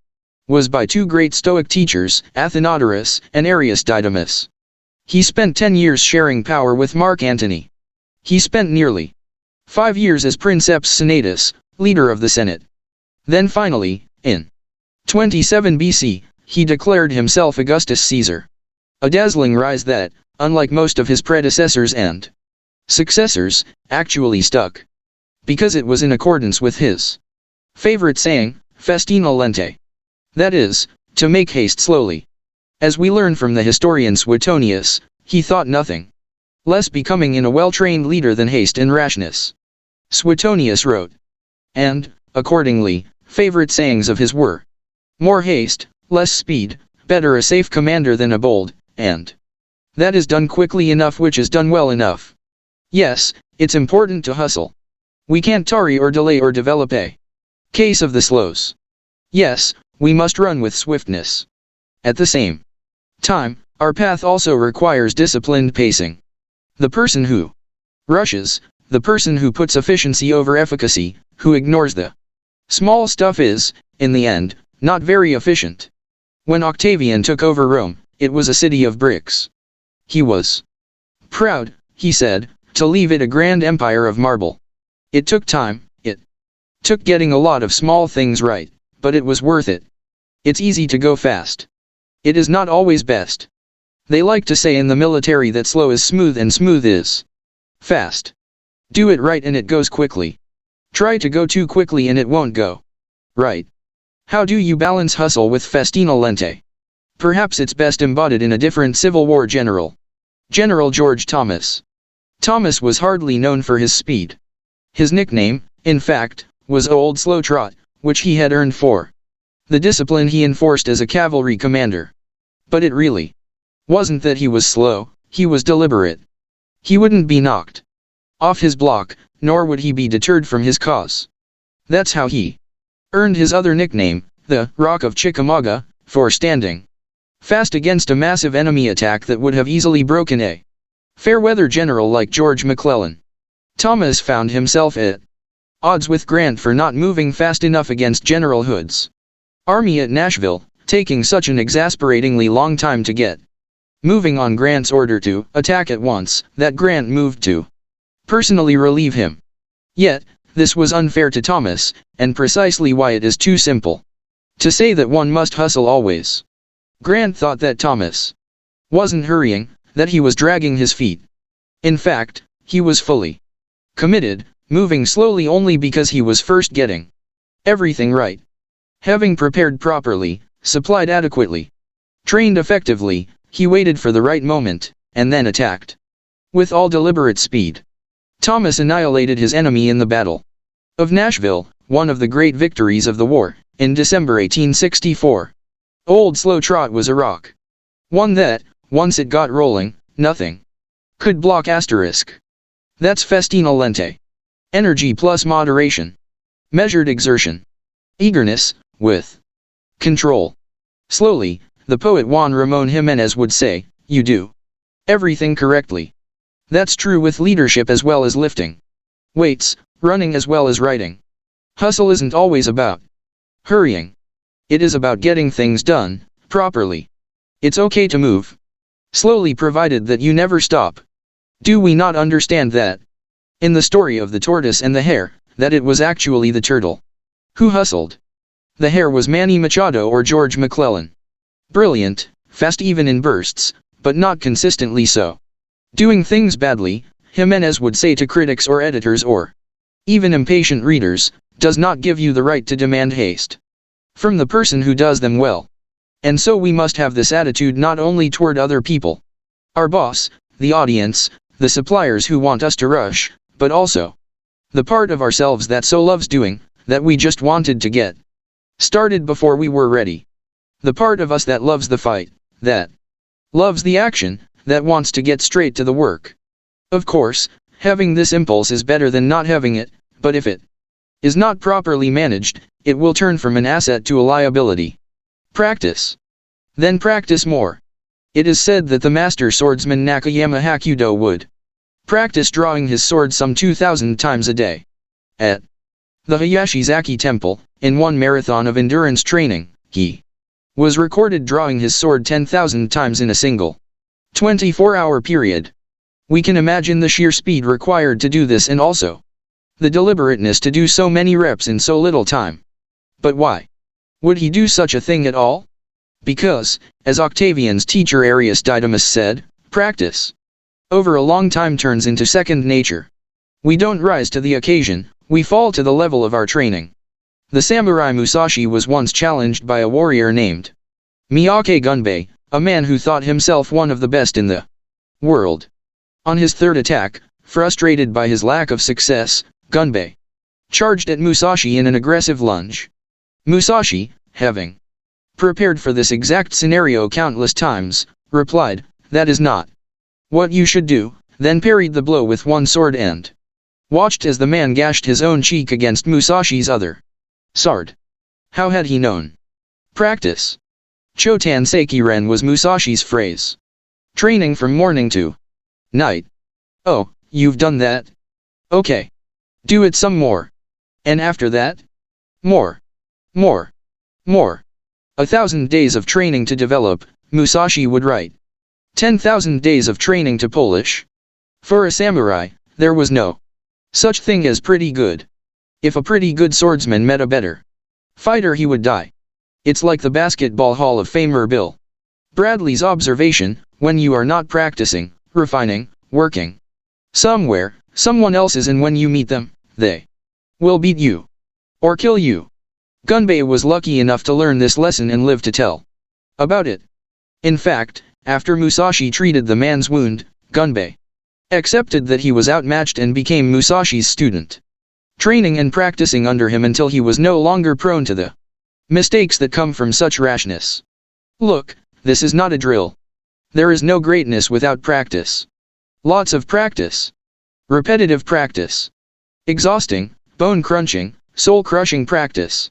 was by two great Stoic teachers, Athenodorus and Aristodemus. He spent 10 years sharing power with Mark Antony. He spent nearly 5 years as Princeps Senatus, leader of the Senate. Then finally, in 27 BC, he declared himself Augustus Caesar. A dazzling rise that, unlike most of his predecessors and successors, actually stuck. Because it was in accordance with his favorite saying, festina lente. That is, to make haste slowly. As we learn from the historian Suetonius, he thought nothing less becoming in a well-trained leader than haste and rashness. Suetonius wrote, and, accordingly, favorite sayings of his were, more haste, less speed, better a safe commander than a bold, and that is done quickly enough which is done well enough. Yes, it's important to hustle. We can't tarry or delay or develop a case of the slows. Yes, we must run with swiftness. At the same time, our path also requires disciplined pacing. The person who rushes, the person who puts efficiency over efficacy, who ignores the small stuff is, in the end, not very efficient. When Octavian took over Rome, it was a city of bricks. He was proud, he said, to leave it a grand empire of marble. It took time, it took getting a lot of small things right, but it was worth it. It's easy to go fast. It is not always best. They like to say in the military that slow is smooth and smooth is fast. Do it right and it goes quickly. Try to go too quickly and it won't go right. How do you balance hustle with festina lente? Perhaps it's best embodied in a different Civil War general. General George Thomas. Thomas was hardly known for his speed. His nickname, in fact, was Old Slow Trot, which he had earned for the discipline he enforced as a cavalry commander. But it really wasn't that he was slow, he was deliberate. He wouldn't be knocked off his block, nor would he be deterred from his cause. That's how he earned his other nickname, the Rock of Chickamauga, for standing fast against a massive enemy attack that would have easily broken a fair-weather general like George McClellan. Thomas found himself at odds with Grant for not moving fast enough against General Hood's army at Nashville, taking such an exasperatingly long time to get moving on Grant's order to attack at once, that Grant moved to personally relieve him. Yet, this was unfair to Thomas, and precisely why it is too simple to say that one must hustle always. Grant thought that Thomas wasn't hurrying, that he was dragging his feet. In fact, he was fully committed, moving slowly only because he was first getting everything right. Having prepared properly, supplied adequately, trained effectively, he waited for the right moment, and then attacked. With all deliberate speed, Thomas annihilated his enemy in the Battle of Nashville, one of the great victories of the war, in December 1864. Old Slow Trot was a rock. One that, once it got rolling, nothing could block asterisk. That's festina lente. Energy plus moderation. Measured exertion. Eagerness, with control. Slowly, the poet Juan Ramon Jimenez would say, you do everything correctly. That's true with leadership as well as lifting weights, running as well as writing. Hustle isn't always about hurrying. It is about getting things done properly. It's okay to move slowly provided that you never stop. Do we not understand that? In the story of the tortoise and the hare, that it was actually the turtle who hustled. The hare was Manny Machado or George McClellan. Brilliant, fast even in bursts, but not consistently so. Doing things badly, Jimenez would say to critics or editors or even impatient readers, does not give you the right to demand haste from the person who does them well. And so we must have this attitude not only toward other people, our boss, the audience, the suppliers who want us to rush, but also the part of ourselves that so loves doing, that we just wanted to get started before we were ready. The part of us that loves the fight, that loves the action, that wants to get straight to the work. Of course, having this impulse is better than not having it, but if it is not properly managed, it will turn from an asset to a liability. Practice. Then practice more. It is said that the master swordsman Nakayama Hakudo would practice drawing his sword some 2,000 times a day. At the Hayashizaki Temple, in one marathon of endurance training, he was recorded drawing his sword 10,000 times in a single 24-hour period. We can imagine the sheer speed required to do this and also the deliberateness to do so many reps in so little time. But why would he do such a thing at all? Because, as Octavian's teacher Arrius Didymus said, practice over a long time turns into second nature. We don't rise to the occasion, we fall to the level of our training. The samurai Musashi was once challenged by a warrior named Miyake Gunbei, a man who thought himself one of the best in the world. On his third attack, frustrated by his lack of success, Gunbei charged at Musashi in an aggressive lunge. Musashi, having prepared for this exact scenario countless times, replied, "That is not what you should do," then parried the blow with one sword and watched as the man gashed his own cheek against Musashi's other sword. How had he known? Practice. Chotan Seikiren was Musashi's phrase. Training from morning to night. Oh, you've done that? Okay. Do it some more. And after that? More. More. More. 1,000 days of training to develop, Musashi would write. 10,000 days of training to polish. For a samurai, there was no such thing as pretty good. If a pretty good swordsman met a better fighter, he would die. It's like the Basketball Hall of Famer Bill Bradley's observation: when you are not practicing, refining, working somewhere, someone else is, and when you meet them, they will beat you or kill you. Gunbei was lucky enough to learn this lesson and live to tell about it. In fact, after Musashi treated the man's wound, Gunbei accepted that he was outmatched and became Musashi's student, training and practicing under him until he was no longer prone to the mistakes that come from such rashness. Look, this is not a drill. There is no greatness without practice. Lots of practice. Repetitive practice. Exhausting, bone-crunching, soul-crushing practice.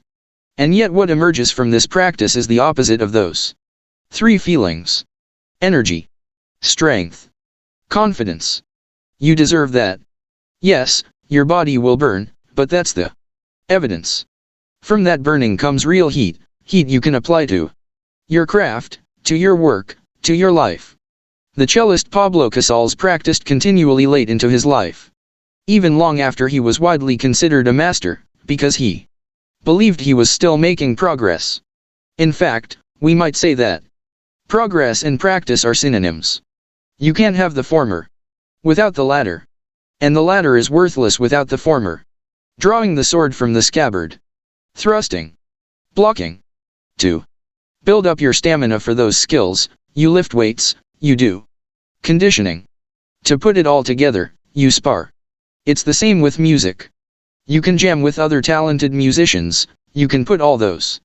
And yet what emerges from this practice is the opposite of those three feelings. Energy. Strength. Confidence. You deserve that. Yes, your body will burn, but that's the evidence. From that burning comes real heat, heat you can apply to your craft, to your work, to your life. The cellist Pablo Casals practiced continually late into his life, even long after he was widely considered a master, because he believed he was still making progress. In fact, we might say that progress and practice are synonyms. You can't have the former without the latter, and the latter is worthless without the former. Drawing the sword from the scabbard. Thrusting. Blocking. To build up your stamina for those skills, you lift weights, you do conditioning. To put it all together, you spar. It's the same with music. You can jam with other talented musicians, you can put all those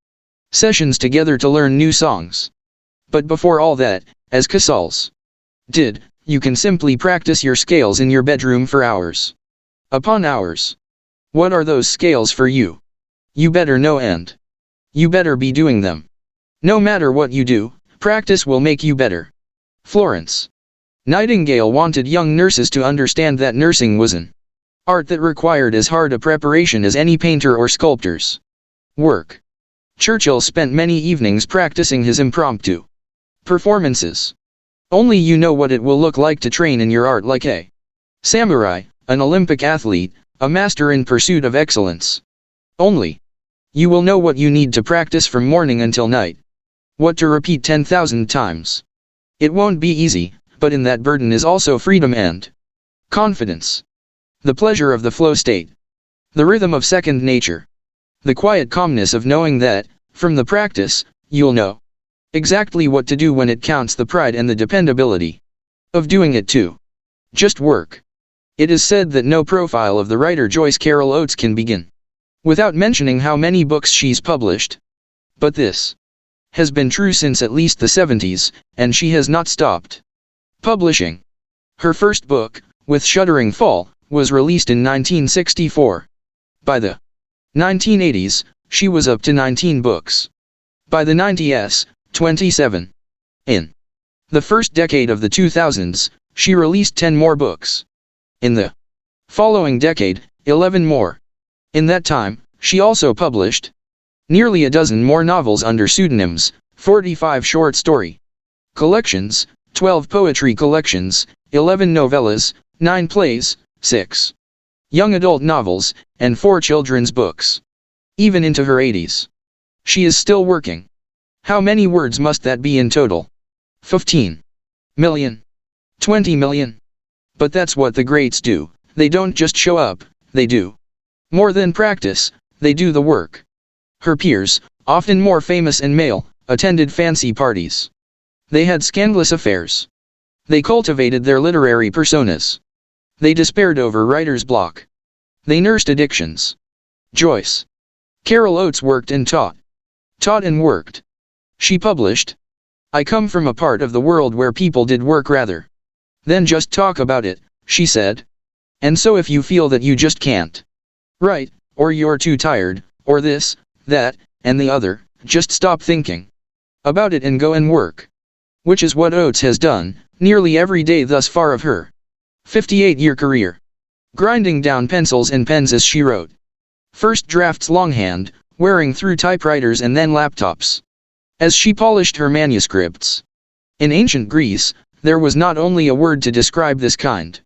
sessions together to learn new songs. But before all that, as Casals did, you can simply practice your scales in your bedroom for hours upon hours. What are those scales for you? You better know, and you better be doing them. No matter what you do, practice will make you better. Florence Nightingale wanted young nurses to understand that nursing was an art that required as hard a preparation as any painter or sculptor's work. Churchill spent many evenings practicing his impromptu performances. Only you know what it will look like to train in your art like a samurai, an Olympic athlete, a master in pursuit of excellence. Only you will know what you need to practice from morning until night. What to repeat 10,000 times. It won't be easy, but in that burden is also freedom and confidence. The pleasure of the flow state. The rhythm of second nature. The quiet calmness of knowing that, from the practice, you'll know exactly what to do when it counts, the pride and the dependability of doing it too. Just work. It is said that no profile of the writer Joyce Carol Oates can begin without mentioning how many books she's published. But this has been true since at least the 70s, and she has not stopped publishing. Her first book, With Shuddering Fall, was released in 1964. By the 1980s, she was up to 19 books. By the 90s, 27. In the first decade of the 2000s, she released 10 more books. In the following decade, 11 more. In that time, she also published nearly a dozen more novels under pseudonyms, 45 short story collections, 12 poetry collections, 11 novellas, 9 plays, 6 young adult novels, and 4 children's books. Even into her 80s. She is still working. How many words must that be in total? 15 million? 20 million? But that's what the greats do. They don't just show up, they do more than practice, they do the work. Her peers, often more famous and male, attended fancy parties. They had scandalous affairs. They cultivated their literary personas. They despaired over writer's block. They nursed addictions. Joyce Carol Oates worked and taught. Taught and worked. She published. I come from a part of the world where people did work rather than just talk about it, she said. And so if you feel that you just can't write, or you're too tired, or this, that, and the other, just stop thinking about it and go and work. Which is what Oates has done, nearly every day thus far of her 58-year career. Grinding down pencils and pens as she wrote. First drafts longhand, wearing through typewriters and then laptops. As she polished her manuscripts. In ancient Greece, there was not only a word to describe this kind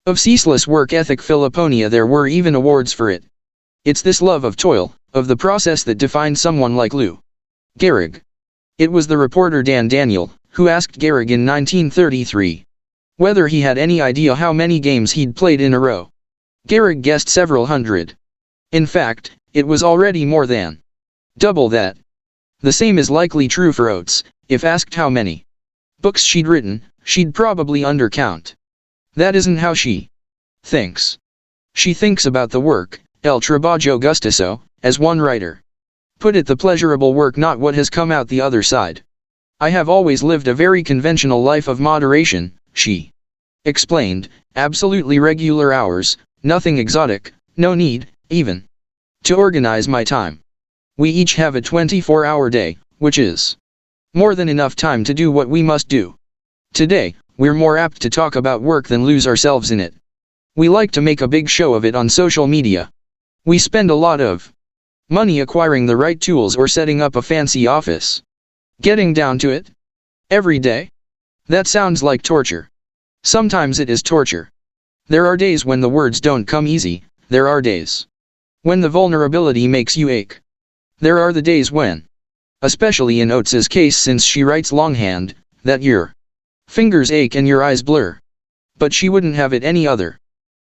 of ceaseless work ethic Philipponia, there were even awards for it. It's this love of toil, of the process that defined someone like Lou Gehrig. It was the reporter Dan Daniel, who asked Gehrig in 1933 whether he had any idea how many games he'd played in a row. Gehrig guessed several hundred. In fact, it was already more than double that. The same is likely true for Oates. If asked how many books she'd written, she'd probably undercount. That isn't how she thinks. She thinks about the work, el trabajo gustoso, as one writer put it, the pleasurable work, not what has come out the other side. I have always lived a very conventional life of moderation, she explained, absolutely regular hours, nothing exotic, no need, even, to organize my time. We each have a 24-hour day, which is more than enough time to do what we must do. Today, we're more apt to talk about work than lose ourselves in it. We like to make a big show of it on social media. We spend a lot of money acquiring the right tools or setting up a fancy office. Getting down to it every day? That sounds like torture. Sometimes it is torture. There are days when the words don't come easy. There are days when the vulnerability makes you ache. There are the days when, especially in Oates's case since she writes longhand, that your fingers ache and your eyes blur. But she wouldn't have it any other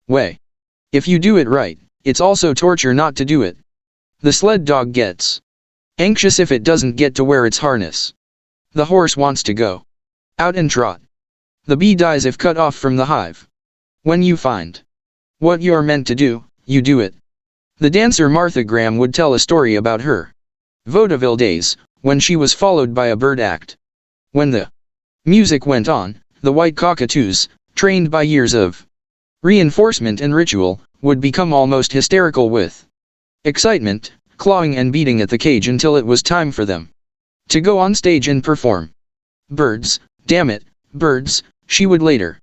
way. If you do it right, it's also torture not to do it. The sled dog gets anxious if it doesn't get to wear its harness. The horse wants to go out and trot. The bee dies if cut off from the hive. When you find what you're meant to do, you do it. The dancer Martha Graham would tell a story about her vaudeville days, when she was followed by a bird act. When the music went on, the white cockatoos, trained by years of reinforcement and ritual, would become almost hysterical with excitement, clawing and beating at the cage until it was time for them to go on stage and perform. Birds, damn it, birds, she would later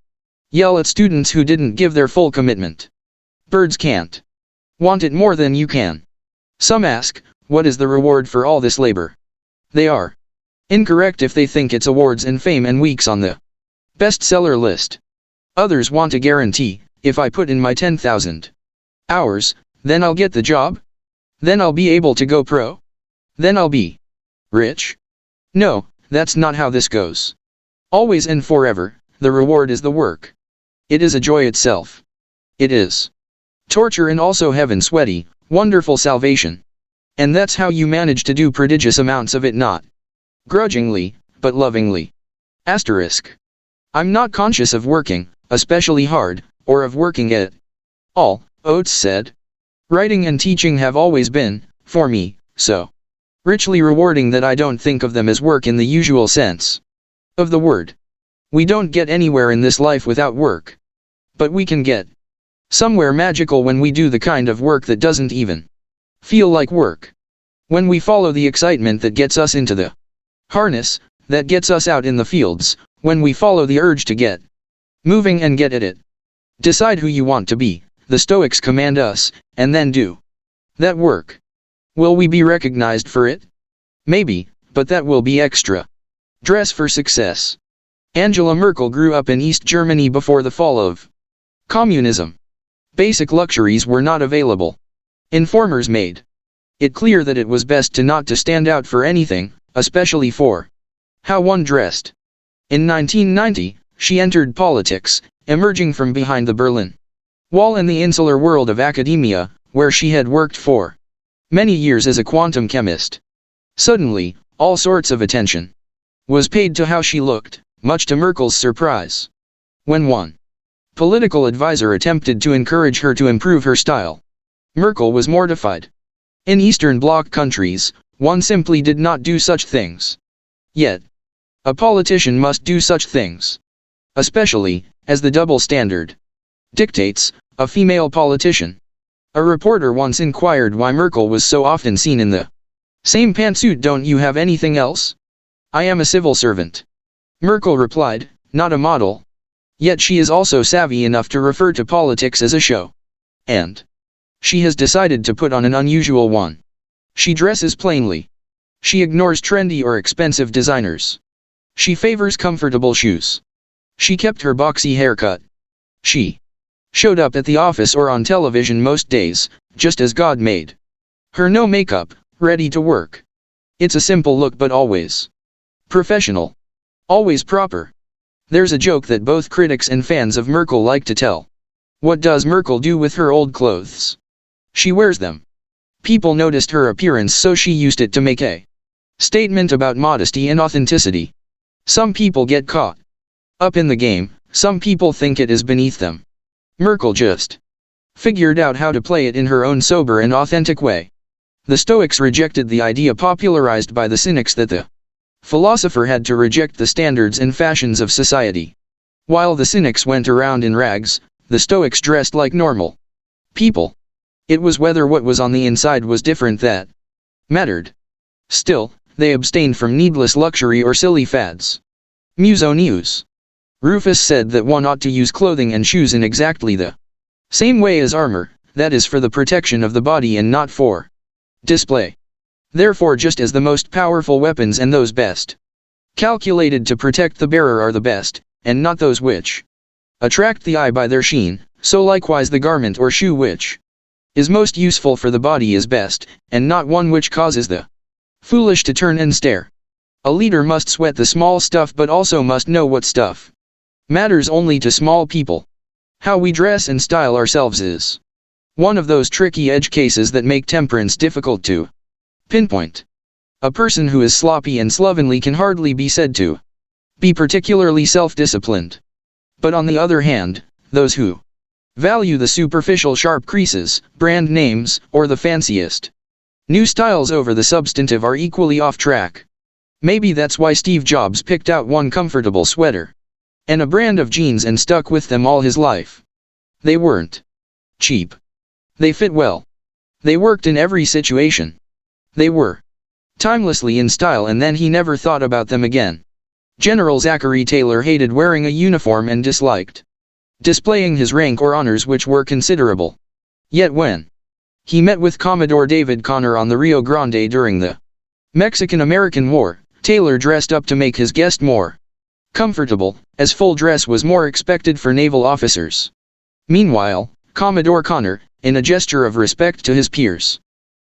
yell at students who didn't give their full commitment. Birds can't want it more than you can. Some ask, what is the reward for all this labor? They are incorrect if they think it's awards and fame and weeks on the bestseller list. Others want a guarantee, if I put in my 10,000 hours, then I'll get the job? Then I'll be able to go pro? Then I'll be rich? No, that's not how this goes. Always and forever, the reward is the work. It is a joy itself. It is torture and also heaven sweaty, wonderful salvation. And that's how you manage to do prodigious amounts of it, not grudgingly, but lovingly. Asterisk. I'm not conscious of working, especially hard, or of working at all, Oates said. Writing and teaching have always been, for me, so richly rewarding that I don't think of them as work in the usual sense of the word. We don't get anywhere in this life without work. But we can get somewhere magical when we do the kind of work that doesn't even feel like work. When we follow the excitement that gets us into the harness, that gets us out in the fields, when we follow the urge to get moving and get at it. Decide who you want to be, the Stoics command us, and then do that work. Will we be recognized for it? Maybe, but that will be extra. Dress for success. Angela Merkel grew up in East Germany before the fall of communism. Basic luxuries were not available. Informers made it clear that it was best not to stand out for anything, especially for how one dressed. In 1990, she entered politics, emerging from behind the Berlin Wall and the insular world of academia, where she had worked for many years as a quantum chemist. Suddenly, all sorts of attention was paid to how she looked, much to Merkel's surprise. When one political advisor attempted to encourage her to improve her style, Merkel was mortified. In Eastern Bloc countries, one simply did not do such things. Yet, a politician must do such things. Especially, as the double standard dictates, a female politician. A reporter once inquired why Merkel was so often seen in the same pantsuit. Don't you have anything else? I am a civil servant. Merkel replied, not a model. Yet she is also savvy enough to refer to politics as a show. And she has decided to put on an unusual one. She dresses plainly. She ignores trendy or expensive designers. She favors comfortable shoes. She kept her boxy haircut. She showed up at the office or on television most days, just as God made her. No makeup, ready to work. It's a simple look but always professional. Always proper. There's a joke that both critics and fans of Merkel like to tell. What does Merkel do with her old clothes? She wears them. People noticed her appearance, so she used it to make a statement about modesty and authenticity. Some people get caught up in the game, some people think it is beneath them. Merkel just figured out how to play it in her own sober and authentic way. The Stoics rejected the idea popularized by the Cynics that the philosopher had to reject the standards and fashions of society. While the Cynics went around in rags, the Stoics dressed like normal people. It was whether what was on the inside was different that mattered. Still, they abstained from needless luxury or silly fads. Muso News. Rufus said that one ought to use clothing and shoes in exactly the same way as armor, that is for the protection of the body and not for display. Therefore, just as the most powerful weapons and those best calculated to protect the bearer are the best, and not those which attract the eye by their sheen, so likewise the garment or shoe which is most useful for the body is best, and not one which causes the foolish to turn and stare. A leader must sweat the small stuff but also must know what stuff matters only to small people. How we dress and style ourselves is one of those tricky edge cases that make temperance difficult to pinpoint. A person who is sloppy and slovenly can hardly be said to be particularly self-disciplined. But on the other hand, those who value the superficial sharp creases, brand names, or the fanciest new styles over the substantive are equally off track. Maybe that's why Steve Jobs picked out one comfortable sweater and a brand of jeans and stuck with them all his life. They weren't cheap. They fit well. They worked in every situation. They were timelessly in style, and then he never thought about them again. General Zachary Taylor hated wearing a uniform and disliked displaying his rank or honors, which were considerable. Yet when he met with Commodore David Conner on the Rio Grande during the Mexican-American War, Taylor dressed up to make his guest more comfortable, as full dress was more expected for naval officers. Meanwhile, Commodore Conner, in a gesture of respect to his peers'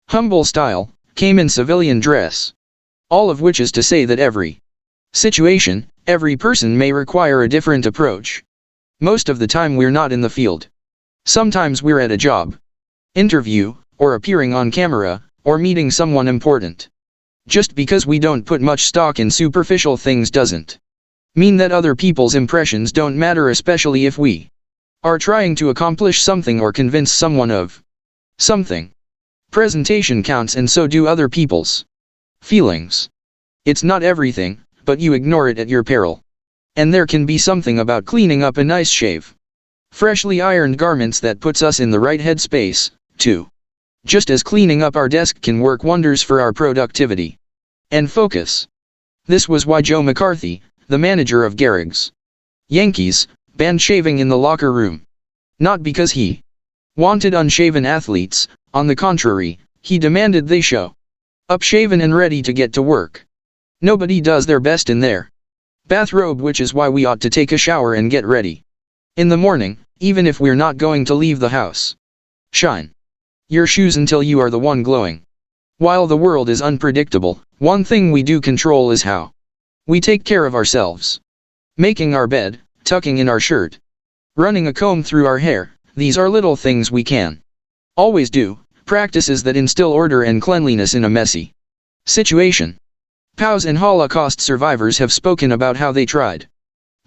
humble style, came in civilian dress. All of which is to say that every situation, every person may require a different approach. Most of the time we're not in the field. Sometimes we're at a job interview, or appearing on camera, or meeting someone important. Just because we don't put much stock in superficial things doesn't mean that other people's impressions don't matter, especially if we are trying to accomplish something or convince someone of something. Presentation counts, and so do other people's feelings. It's not everything, but you ignore it at your peril. And there can be something about cleaning up a nice shave, freshly ironed garments that puts us in the right headspace, too. Just as cleaning up our desk can work wonders for our productivity and focus. This was why Joe McCarthy, the manager of Gehrig's Yankees, banned shaving in the locker room. Not because he wanted unshaven athletes, on the contrary, he demanded they show up shaven and ready to get to work. Nobody does their best in their bathrobe, which is why we ought to take a shower and get ready in the morning, even if we're not going to leave the house. Shine your shoes until you are the one glowing. While the world is unpredictable, one thing we do control is how we take care of ourselves. Making our bed, tucking in our shirt, running a comb through our hair, these are little things we can always do, practices that instill order and cleanliness in a messy situation. POWs and Holocaust survivors have spoken about how they tried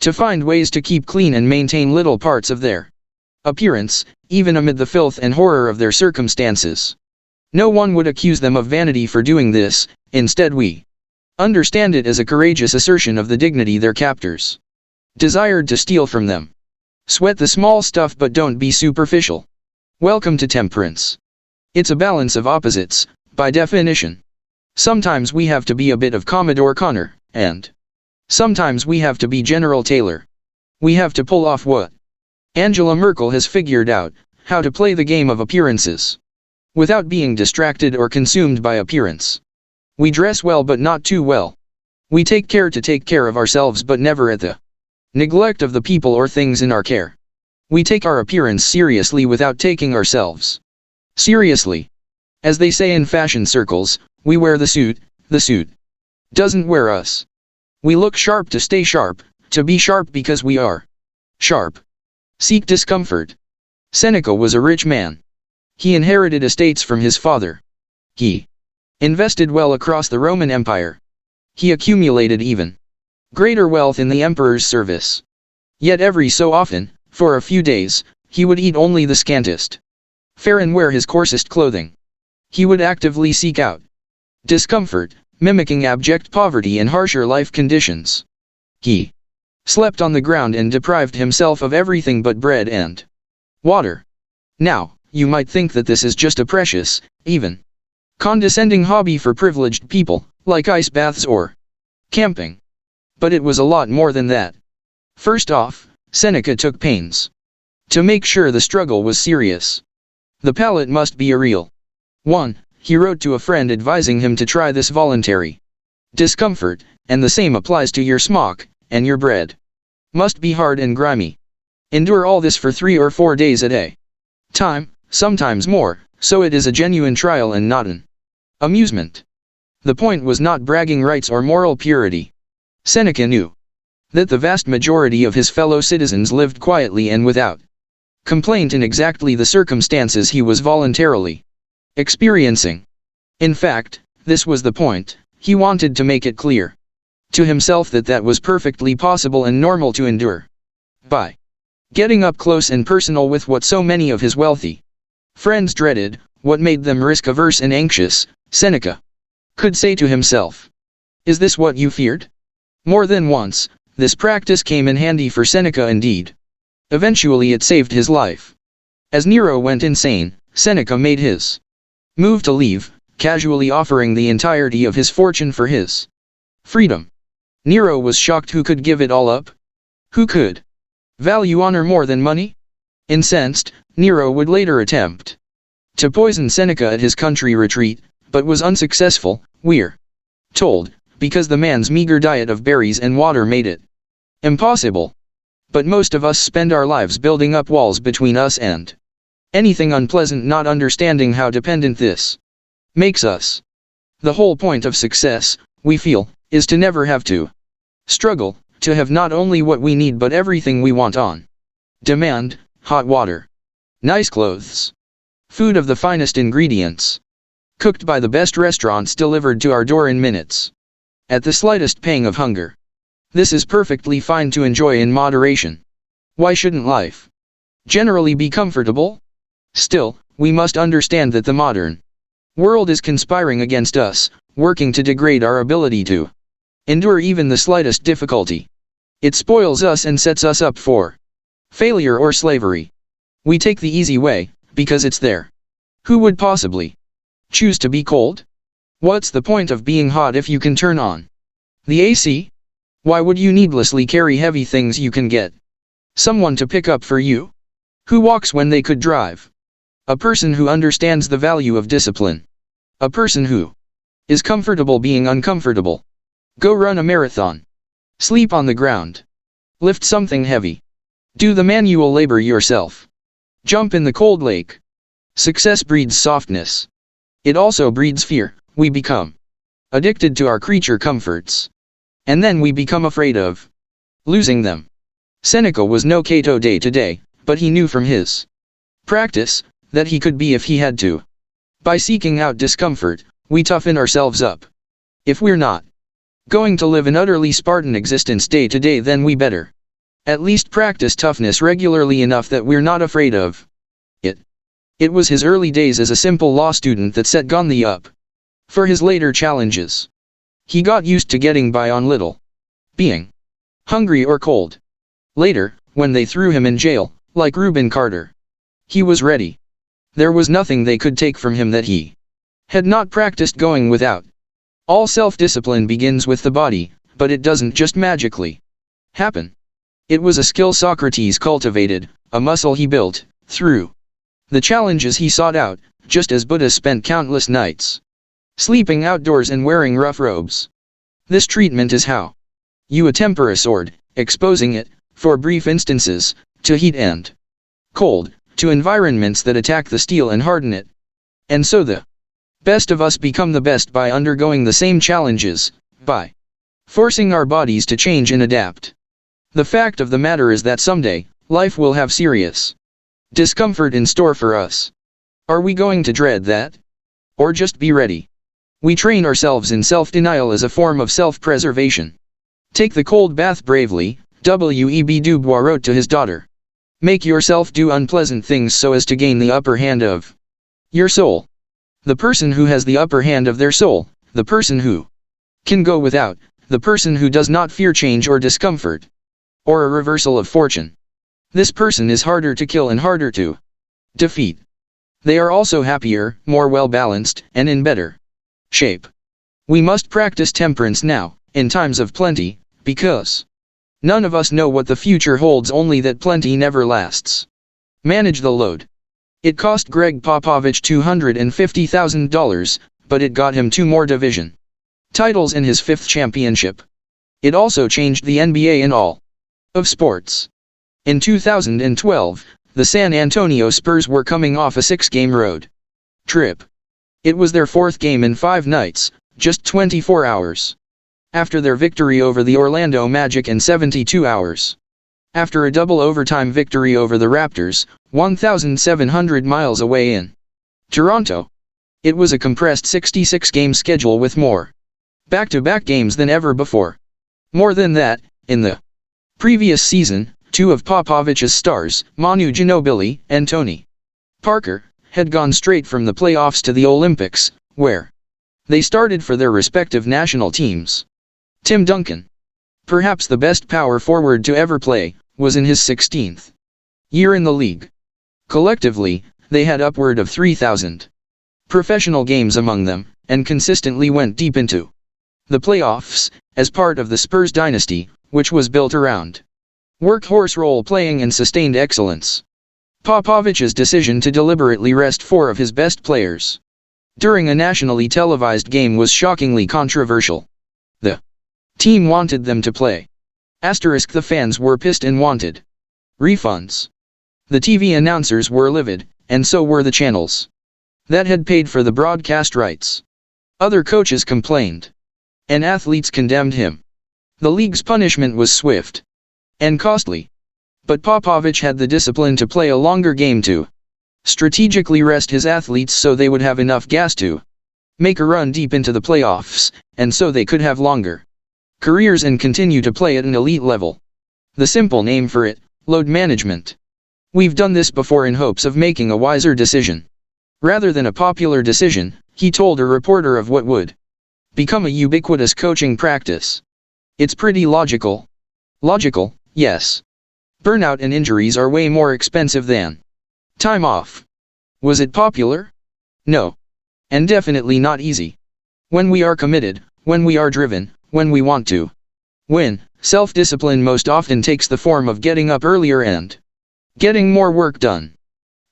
to find ways to keep clean and maintain little parts of their appearance, even amid the filth and horror of their circumstances. No one would accuse them of vanity for doing this. Instead, we understand it as a courageous assertion of the dignity their captors desired to steal from them. Sweat the small stuff, but don't be superficial. Welcome to temperance. It's a balance of opposites, by definition. Sometimes we have to be a bit of Commodore Connor, and sometimes we have to be General Taylor. We have to pull off what Angela Merkel has figured out, how to play the game of appearances without being distracted or consumed by appearance. We dress well but not too well. We take care to take care of ourselves but never at the neglect of the people or things in our care. We take our appearance seriously without taking ourselves seriously. As they say in fashion circles, we wear the suit doesn't wear us. We look sharp to stay sharp, to be sharp because we are sharp. Seek discomfort. Seneca was a rich man. He inherited estates from his father. He invested well across the Roman Empire. He accumulated even greater wealth in the emperor's service. Yet every so often, for a few days, he would eat only the scantest fare and wear his coarsest clothing. He would actively seek out discomfort, mimicking abject poverty and harsher life conditions. He slept on the ground and deprived himself of everything but bread and water. Now, you might think that this is just a precious, even condescending hobby for privileged people, like ice baths or camping. But it was a lot more than that. First off, Seneca took pains to make sure the struggle was serious. The palate must be a real one. He wrote to a friend advising him to try this voluntary discomfort, and the same applies to your smock, and your bread must be hard and grimy. Endure all this for 3 or 4 days a day. Time, sometimes more, so it is a genuine trial and not an amusement. The point was not bragging rights or moral purity. Seneca knew that the vast majority of his fellow citizens lived quietly and without complaint in exactly the circumstances he was voluntarily experiencing. In fact, this was the point. He wanted to make it clear to himself that that was perfectly possible and normal to endure. By getting up close and personal with what so many of his wealthy friends dreaded, what made them risk-averse and anxious, Seneca could say to himself, "Is this what you feared?" More than once, this practice came in handy for Seneca indeed. Eventually it saved his life. As Nero went insane, Seneca made his move to leave, casually offering the entirety of his fortune for his freedom. Nero was shocked. Who could give it all up? Who could value honor more than money? Incensed, Nero would later attempt to poison Seneca at his country retreat, but was unsuccessful, we're told, because the man's meager diet of berries and water made it impossible. But most of us spend our lives building up walls between us and anything unpleasant, not understanding how dependent this makes us. The whole point of success, we feel, is to never have to struggle, to have not only what we need but everything we want on demand: hot water, nice clothes, food of the finest ingredients, cooked by the best restaurants, delivered to our door in minutes, at the slightest pang of hunger. This is perfectly fine to enjoy in moderation. Why shouldn't life generally be comfortable? Still, we must understand that the modern world is conspiring against us, working to degrade our ability to endure even the slightest difficulty. It spoils us and sets us up for failure or slavery. We take the easy way, because it's there. Who would possibly choose to be cold? What's the point of being hot if you can turn on the AC? Why would you needlessly carry heavy things you can get someone to pick up for you? Who walks when they could drive? A person who understands the value of discipline. A person who is comfortable being uncomfortable. Go run a marathon. Sleep on the ground. Lift something heavy. Do the manual labor yourself. Jump in the cold lake. Success breeds softness. It also breeds fear. We become addicted to our creature comforts. And then we become afraid of losing them. Seneca was no Cato day to day, but he knew from his practice that he could be if he had to. By seeking out discomfort, we toughen ourselves up. If we're not Going to live an utterly Spartan existence day to day, then we better at least practice toughness regularly enough that we're not afraid of it. It was his early days as a simple law student that set Gandhi up for his later challenges. He got used to getting by on little, being hungry or cold. Later, when they threw him in jail, like Reuben Carter, he was ready. There was nothing they could take from him that he had not practiced going without. All self-discipline begins with the body, but it doesn't just magically happen. It was a skill Socrates cultivated, a muscle he built, through the challenges he sought out, just as Buddha spent countless nights sleeping outdoors and wearing rough robes. This treatment is how you attemper a sword, exposing it, for brief instances, to heat and cold, to environments that attack the steel and harden it. And so the best of us become the best by undergoing the same challenges, by forcing our bodies to change and adapt. The fact of the matter is that someday, life will have serious discomfort in store for us. Are we going to dread that? Or just be ready? We train ourselves in self-denial as a form of self-preservation. Take the cold bath bravely, W.E.B. Du Bois wrote to his daughter. Make yourself do unpleasant things so as to gain the upper hand of your soul. The person who has the upper hand of their soul, the person who can go without, the person who does not fear change or discomfort, or a reversal of fortune. This person is harder to kill and harder to defeat. They are also happier, more well-balanced, and in better shape. We must practice temperance now, in times of plenty, because none of us know what the future holds, only that plenty never lasts. Manage the load. It cost Greg Popovich $250,000, but it got him 2 more division titles in his 5th championship. It also changed the NBA in all of sports. In 2012, the San Antonio Spurs were coming off a 6-game road trip. It was their 4th game in 5 nights, just 24 hours after their victory over the Orlando Magic and 72 hours after a double overtime victory over the Raptors, 1,700 miles away in Toronto. It was a compressed 66-game schedule with more back-to-back games than ever before. More than that, in the previous season, 2 of Popovich's stars, Manu Ginobili and Tony Parker, had gone straight from the playoffs to the Olympics, where they started for their respective national teams. Tim Duncan, perhaps the best power forward to ever play, was in his 16th year in the league. Collectively, they had upward of 3,000 professional games among them, and consistently went deep into the playoffs, as part of the Spurs dynasty, which was built around workhorse role-playing and sustained excellence. Popovich's decision to deliberately rest 4 of his best players during a nationally televised game was shockingly controversial. The team wanted them to play. The fans were pissed and wanted refunds. The TV announcers were livid, and so were the channels that had paid for the broadcast rights. Other coaches complained, and athletes condemned him. The league's punishment was swift and costly. But Popovich had the discipline to play a longer game to strategically rest his athletes so they would have enough gas to make a run deep into the playoffs, and so they could have longer careers and continue to play at an elite level. The simple name for it, load management. We've done this before in hopes of making a wiser decision. Rather than a popular decision, he told a reporter of what would become a ubiquitous coaching practice. It's pretty logical. Logical, yes. Burnout and injuries are way more expensive than time off. Was it popular? No. And definitely not easy. When we are committed, when we are driven, when we want to win, self-discipline most often takes the form of getting up earlier and getting more work done.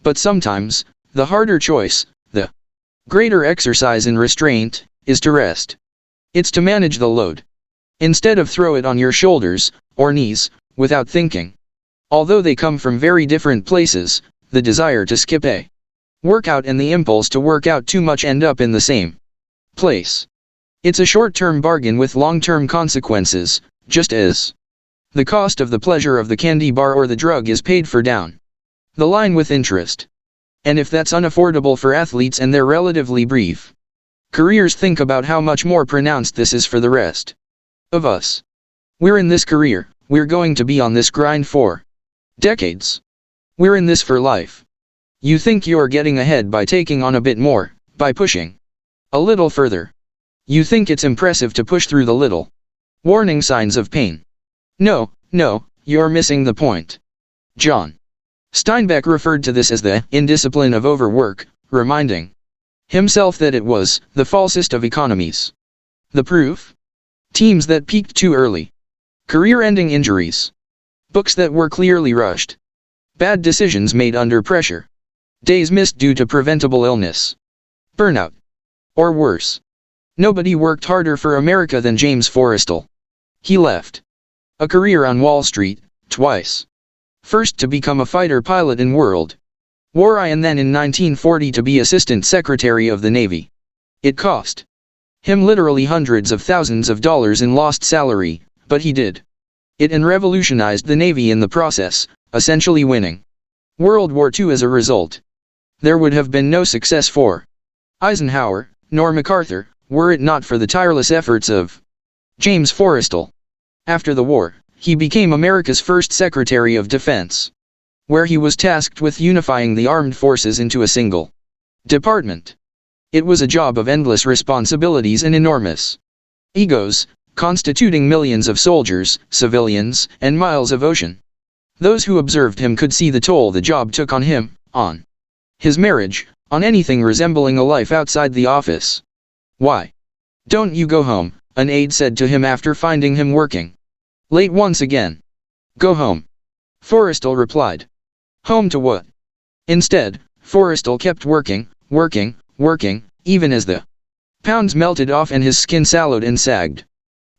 But sometimes, the harder choice, the greater exercise in restraint, is to rest. It's to manage the load. Instead of throw it on your shoulders, or knees, without thinking. Although they come from very different places, the desire to skip a workout and the impulse to work out too much end up in the same place. It's a short-term bargain with long-term consequences, just as the cost of the pleasure of the candy bar or the drug is paid for down the line with interest. And if that's unaffordable for athletes and their relatively brief careers, think about how much more pronounced this is for the rest. of us. We're in this career, we're going to be on this grind for decades. We're in this for life. You think you're getting ahead by taking on a bit more, by pushing a little further. You think it's impressive to push through the little warning signs of pain. No, you're missing the point. John Steinbeck referred to this as the indiscipline of overwork, reminding himself that it was the falsest of economies. The proof? Teams that peaked too early. Career-ending injuries. Books that were clearly rushed. Bad decisions made under pressure. Days missed due to preventable illness. Burnout. Or worse. Nobody worked harder for America than James Forrestal. He left a career on Wall Street, twice. First to become a fighter pilot in World War I and then in 1940 to be Assistant Secretary of the Navy. It cost him literally hundreds of thousands of dollars in lost salary, but he did it and revolutionized the Navy in the process, essentially winning World War II as a result. There would have been no success for Eisenhower, nor MacArthur, were it not for the tireless efforts of James Forrestal. After the war, he became America's first Secretary of Defense, where he was tasked with unifying the armed forces into a single department. It was a job of endless responsibilities and enormous egos, constituting millions of soldiers, civilians, and miles of ocean. Those who observed him could see the toll the job took on him, on his marriage, on anything resembling a life outside the office. "Why don't you go home?" an aide said to him after finding him working late once again. "Go home," Forrestal replied. "Home to what?" Instead, Forrestal kept working, even as the pounds melted off and his skin sallowed and sagged.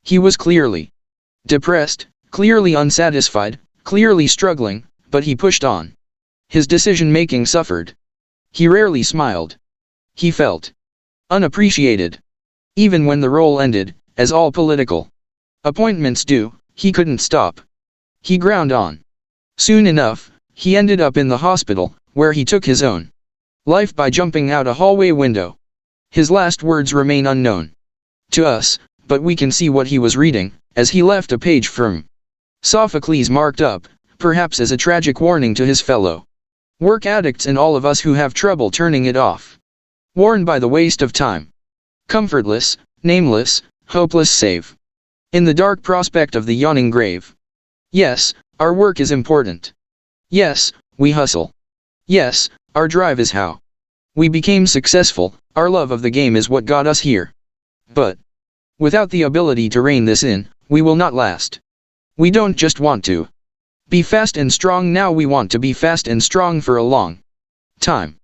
He was clearly depressed, clearly unsatisfied, clearly struggling, but he pushed on. His decision-making suffered. He rarely smiled. He felt unappreciated. Even when the role ended, as all political appointments do, he couldn't stop. He ground on. Soon enough, he ended up in the hospital, where he took his own life by jumping out a hallway window. His last words remain unknown to us, but we can see what he was reading, as he left a page from Sophocles marked up, perhaps as a tragic warning to his fellow work addicts and all of us who have trouble turning it off. Worn by the waste of time. Comfortless, nameless, hopeless save in the dark prospect of the yawning grave. Yes, our work is important. Yes, we hustle. Yes, our drive is how we became successful, our love of the game is what got us here. But without the ability to rein this in, we will not last. We don't just want to be fast and strong now, we want to be fast and strong for a long time.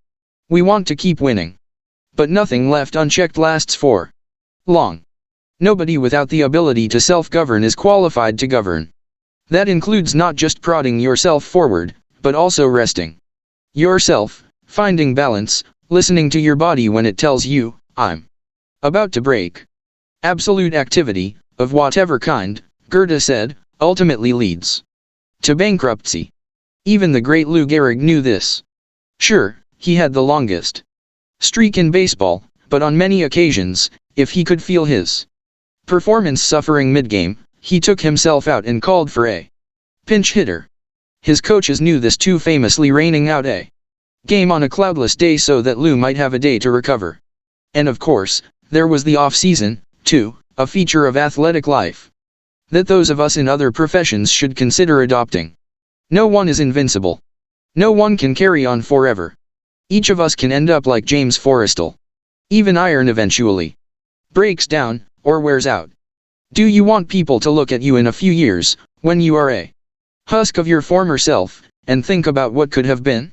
We want to keep winning. But nothing left unchecked lasts for long. Nobody without the ability to self-govern is qualified to govern. That includes not just prodding yourself forward, but also resting yourself, finding balance, listening to your body when it tells you, "I'm about to break." Absolute activity, of whatever kind, Goethe said, ultimately leads to bankruptcy. Even the great Lou Gehrig knew this. Sure, he had the longest streak in baseball, but on many occasions, if he could feel his performance suffering mid-game, he took himself out and called for a pinch hitter. His coaches knew this too, famously raining out a game on a cloudless day so that Lou might have a day to recover. And of course, there was the off-season, too, a feature of athletic life that those of us in other professions should consider adopting. No one is invincible. No one can carry on forever. Each of us can end up like James Forrestal. Even iron eventually breaks down, or wears out. Do you want people to look at you in a few years, when you are a husk of your former self, and think about what could have been?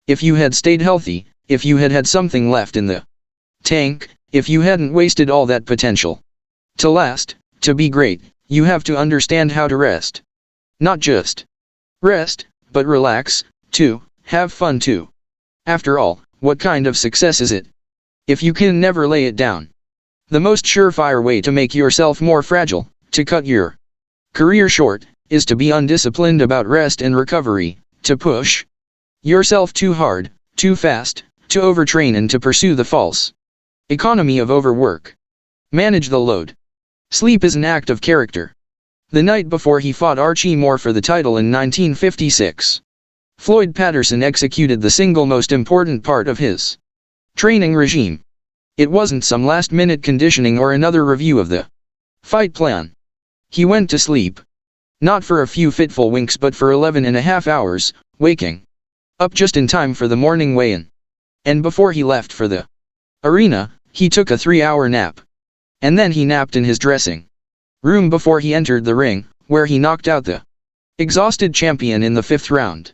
If you had stayed healthy, if you had had something left in the tank, if you hadn't wasted all that potential. To last, to be great, you have to understand how to rest. Not just rest, but relax, too, have fun too. After all, what kind of success is it if you can never lay it down? The most surefire way to make yourself more fragile, to cut your career short, is to be undisciplined about rest and recovery, to push yourself too hard, too fast, to overtrain and to pursue the false economy of overwork. Manage the load. Sleep is an act of character. The night before he fought Archie Moore for the title in 1956, Floyd Patterson executed the single most important part of his training regime. It wasn't some last-minute conditioning or another review of the fight plan. He went to sleep, not for a few fitful winks but for 11.5 hours, waking up just in time for the morning weigh-in. And before he left for the arena, he took a 3-hour nap. And then he napped in his dressing room before he entered the ring, where he knocked out the exhausted champion in the 5th round.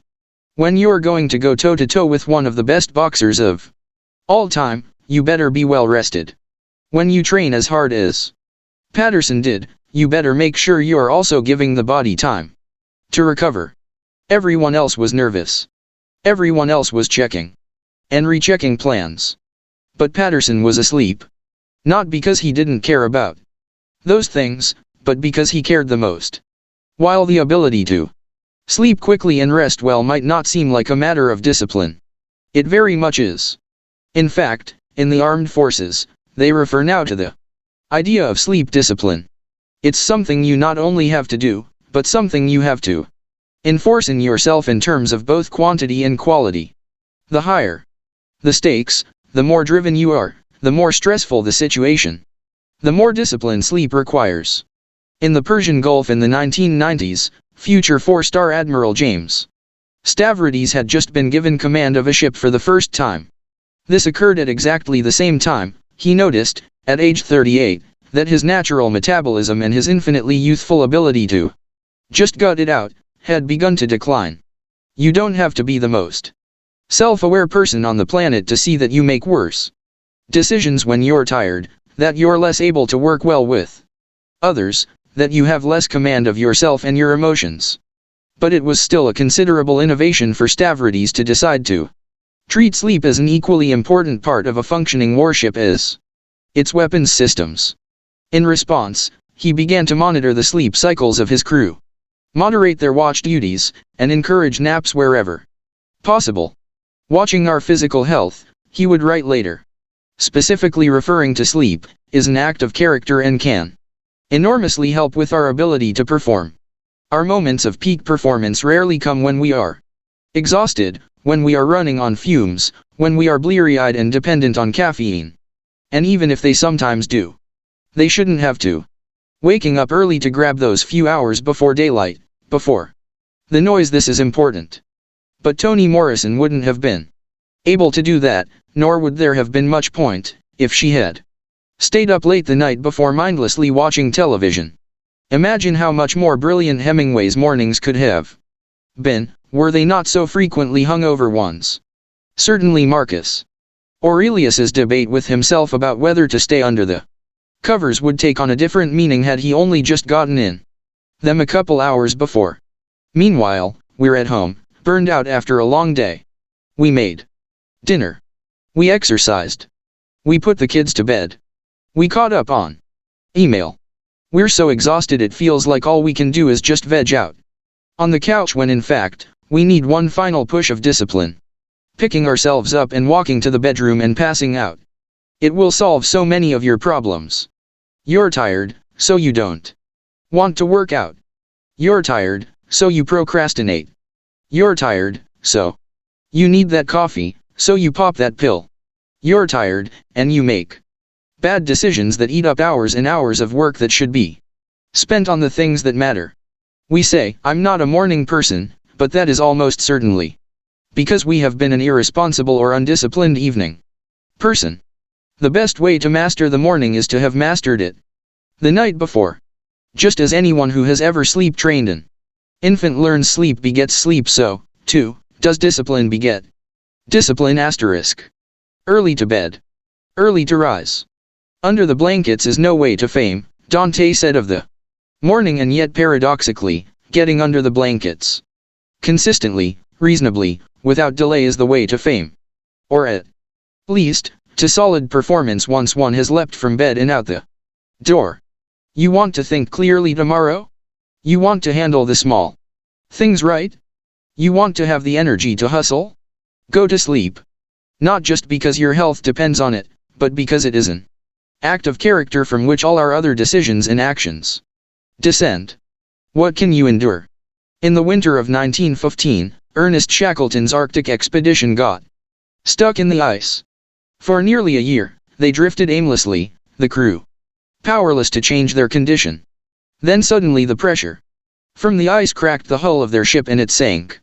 When you're going to go toe-to-toe with one of the best boxers of all time, you better be well rested. When you train as hard as Patterson did, you better make sure you are also giving the body time to recover. Everyone else was nervous. Everyone else was checking and rechecking plans. But Patterson was asleep. Not because he didn't care about those things, but because he cared the most. While the ability to sleep quickly and rest well might not seem like a matter of discipline, it very much is. In fact, in the armed forces, they refer now to the idea of sleep discipline. It's something you not only have to do, but something you have to enforce in yourself in terms of both quantity and quality. The higher the stakes, the more driven you are, the more stressful the situation, the more discipline sleep requires. In the Persian Gulf in the 1990s, future 4-star Admiral James Stavridis had just been given command of a ship for the first time. This occurred at exactly the same time. He noticed, at age 38, that his natural metabolism and his infinitely youthful ability to just gut it out had begun to decline. You don't have to be the most self-aware person on the planet to see that you make worse decisions when you're tired, that you're less able to work well with others, that you have less command of yourself and your emotions. But it was still a considerable innovation for Stavridis to decide to treat sleep as an equally important part of a functioning warship as its weapons systems. In response, he began to monitor the sleep cycles of his crew, moderate their watch duties, and encourage naps wherever possible. Watching our physical health, he would write later, specifically referring to sleep, is an act of character and can enormously help with our ability to perform. Our moments of peak performance rarely come when we are exhausted, when we are running on fumes, when we are bleary-eyed and dependent on caffeine. And even if they sometimes do, they shouldn't have to. Waking up early to grab those few hours before daylight, before the noise, this is important. But Toni Morrison wouldn't have been able to do that, nor would there have been much point, if she had stayed up late the night before mindlessly watching television. Imagine how much more brilliant Hemingway's mornings could have been, were they not so frequently hungover ones. Certainly Marcus Aurelius's debate with himself about whether to stay under the covers would take on a different meaning had he only just gotten in them a couple hours before. Meanwhile, we're at home, burned out after a long day. We made dinner. We exercised. We put the kids to bed. We caught up on email. We're so exhausted it feels like all we can do is just veg out on the couch when in fact, we need one final push of discipline. Picking ourselves up and walking to the bedroom and passing out. It will solve so many of your problems. You're tired, so you don't want to work out. You're tired, so you procrastinate. You're tired, so you need that coffee, so you pop that pill. You're tired, and you make bad decisions that eat up hours and hours of work that should be spent on the things that matter. We say, I'm not a morning person, but that is almost certainly because we have been an irresponsible or undisciplined evening person. The best way to master the morning is to have mastered it the night before. Just as anyone who has ever sleep trained an infant learns sleep begets sleep, so, too, does discipline beget discipline. Early to bed. Early to rise. Under the blankets is no way to fame, Dante said of the morning, and yet paradoxically, getting under the blankets consistently, reasonably, without delay is the way to fame. Or at least, to solid performance once one has leapt from bed and out the door. You want to think clearly tomorrow? You want to handle the small things right? You want to have the energy to hustle? Go to sleep. Not just because your health depends on it, but because it isn't Act of character from which all our other decisions and actions descend. What can you endure? In the winter of 1915, Ernest Shackleton's Arctic expedition got stuck in the ice. For nearly a year, they drifted aimlessly, the crew powerless to change their condition. Then suddenly the pressure from the ice cracked the hull of their ship and it sank.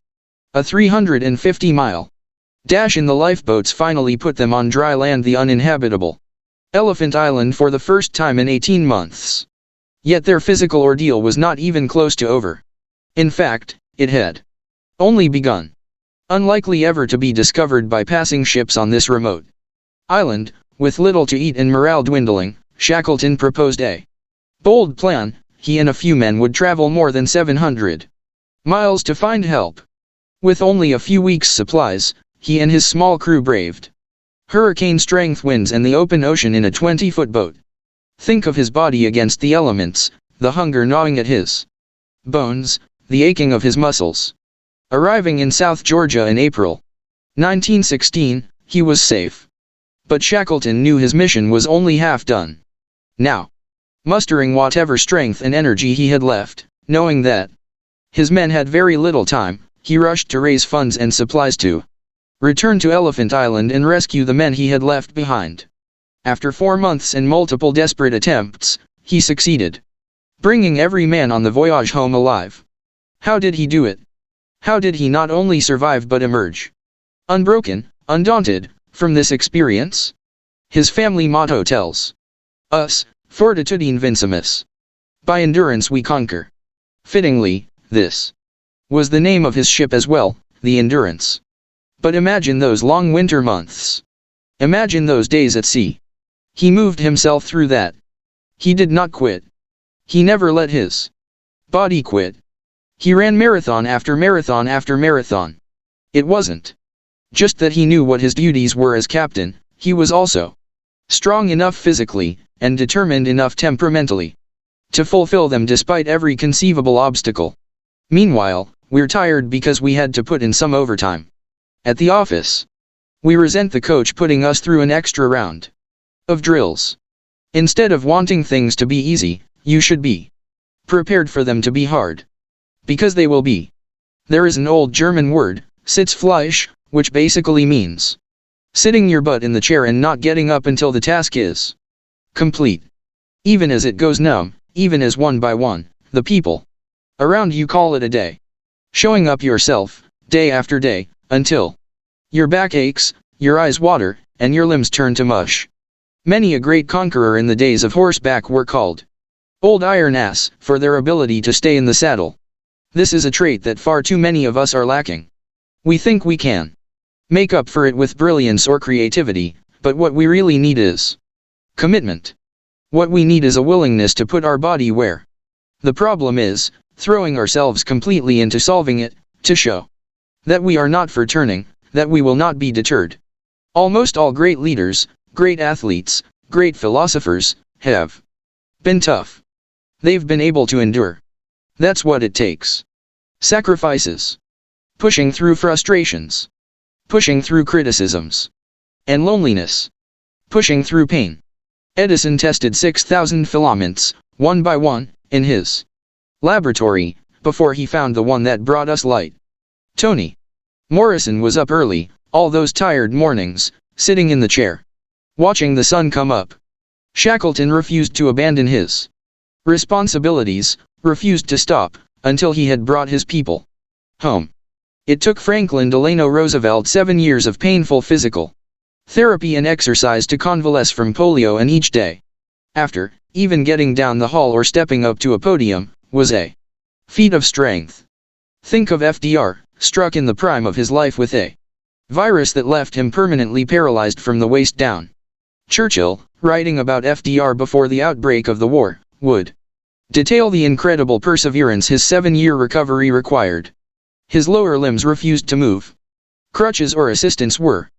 A 350-mile dash in the lifeboats finally put them on dry land, the uninhabitable Elephant Island, for the first time in 18 months. Yet their physical ordeal was not even close to over. In fact, it had only begun. Unlikely ever to be discovered by passing ships on this remote island, with little to eat and morale dwindling, Shackleton proposed a bold plan. He and a few men would travel more than 700 miles to find help. With only a few weeks' supplies, he and his small crew braved hurricane-strength winds and the open ocean in a 20-foot boat. Think of his body against the elements, the hunger gnawing at his bones, the aching of his muscles. Arriving in South Georgia in April 1916, he was safe. But Shackleton knew his mission was only half done. Now, mustering whatever strength and energy he had left, knowing that his men had very little time, he rushed to raise funds and supplies to return to Elephant Island and rescue the men he had left behind. After 4 months and multiple desperate attempts, he succeeded, bringing every man on the voyage home alive. How did he do it? How did he not only survive but emerge unbroken, undaunted, from this experience? His family motto tells us, Fortitude Vincimus. By endurance we conquer. Fittingly, this was the name of his ship as well, the Endurance. But imagine those long winter months. Imagine those days at sea. He moved himself through that. He did not quit. He never let his body quit. He ran marathon after marathon after marathon. It wasn't just that he knew what his duties were as captain, he was also strong enough physically, and determined enough temperamentally, to fulfill them despite every conceivable obstacle. Meanwhile, we're tired because we had to put in some overtime at the office. We resent the coach putting us through an extra round of drills. Instead of wanting things to be easy, you should be prepared for them to be hard. Because they will be. There is an old German word, Sitzfleisch, which basically means sitting your butt in the chair and not getting up until the task is complete. Even as it goes numb, even as one by one, the people around you call it a day. Showing up yourself, day after day, until your back aches, your eyes water, and your limbs turn to mush. Many a great conqueror in the days of horseback were called Old Iron Ass, for their ability to stay in the saddle. This is a trait that far too many of us are lacking. We think we can make up for it with brilliance or creativity, but what we really need is commitment. What we need is a willingness to put our body where the problem is, throwing ourselves completely into solving it, to show that we are not for turning, that we will not be deterred. Almost all great leaders, great athletes, great philosophers, have been tough. They've been able to endure. That's what it takes. Sacrifices. Pushing through frustrations. Pushing through criticisms. And loneliness. Pushing through pain. Edison tested 6,000 filaments, one by one, in his laboratory, before he found the one that brought us light. Toni Morrison was up early, all those tired mornings, sitting in the chair, watching the sun come up. Shackleton refused to abandon his responsibilities, refused to stop, until he had brought his people home. It took Franklin Delano Roosevelt 7 years of painful physical therapy and exercise to convalesce from polio, and each day after, even getting down the hall or stepping up to a podium, was a feat of strength. Think of FDR, struck in the prime of his life with a virus that left him permanently paralyzed from the waist down. Churchill, writing about FDR before the outbreak of the war, would detail the incredible perseverance his 7-year recovery required. His lower limbs refused to move. Crutches or assistance were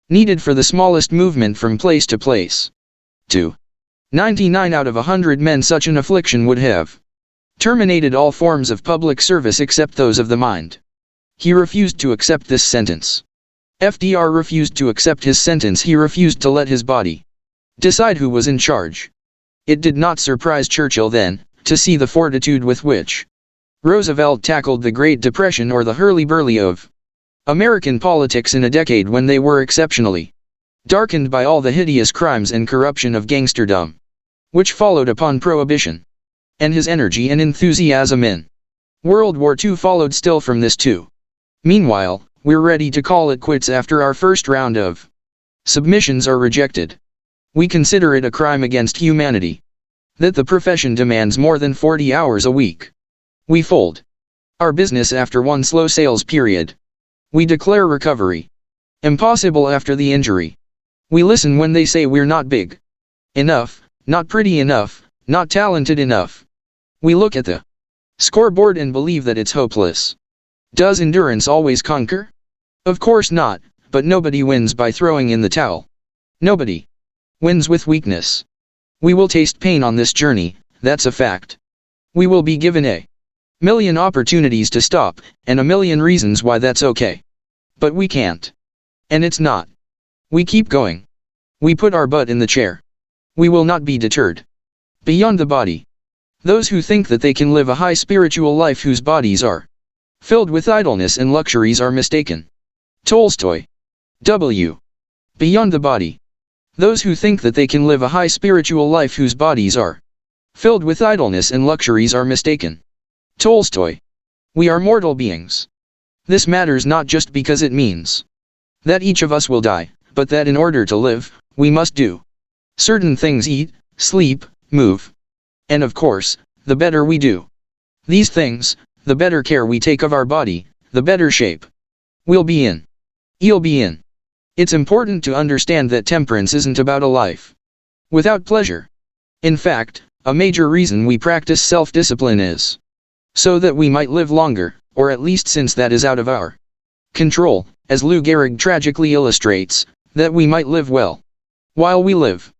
needed for the smallest movement from place to place. To 99 out of 100 men, such an affliction would have terminated all forms of public service except those of the mind. He refused to accept this sentence. FDR refused to accept his sentence. He refused to let his body Decide who was in charge. It did not surprise Churchill then, to see the fortitude with which Roosevelt tackled the Great Depression or the hurly-burly of American politics in a decade when they were exceptionally darkened by all the hideous crimes and corruption of gangsterdom, which followed upon Prohibition. And his energy and enthusiasm in World War II followed still from this too. Meanwhile, we're ready to call it quits after our first round of submissions are rejected. We consider it a crime against humanity that the profession demands more than 40 hours a week. We fold our business after one slow sales period. We declare recovery impossible after the injury. We listen when they say we're not big enough, not pretty enough, not talented enough. We look at the scoreboard and believe that it's hopeless. Does endurance always conquer? Of course not, but nobody wins by throwing in the towel. Nobody wins with weakness. We will taste pain on this journey, that's a fact. We will be given a million opportunities to stop, and a million reasons why that's okay. But we can't. And it's not. We keep going. We put our butt in the chair. We will not be deterred. Beyond the body. Those who think that they can live a high spiritual life whose bodies are filled with idleness and luxuries are mistaken. Tolstoy. W. Beyond the body. Those who think that they can live a high spiritual life whose bodies are filled with idleness and luxuries are mistaken. Tolstoy. We are mortal beings. This matters not just because it means that each of us will die, but that in order to live, we must do certain things: eat, sleep, move. And of course, the better we do these things, the better care we take of our body, the better shape we'll be in. You'll be in. It's important to understand that temperance isn't about a life without pleasure. In fact, a major reason we practice self-discipline is so that we might live longer, or at least, since that is out of our control, as Lou Gehrig tragically illustrates, that we might live well while we live.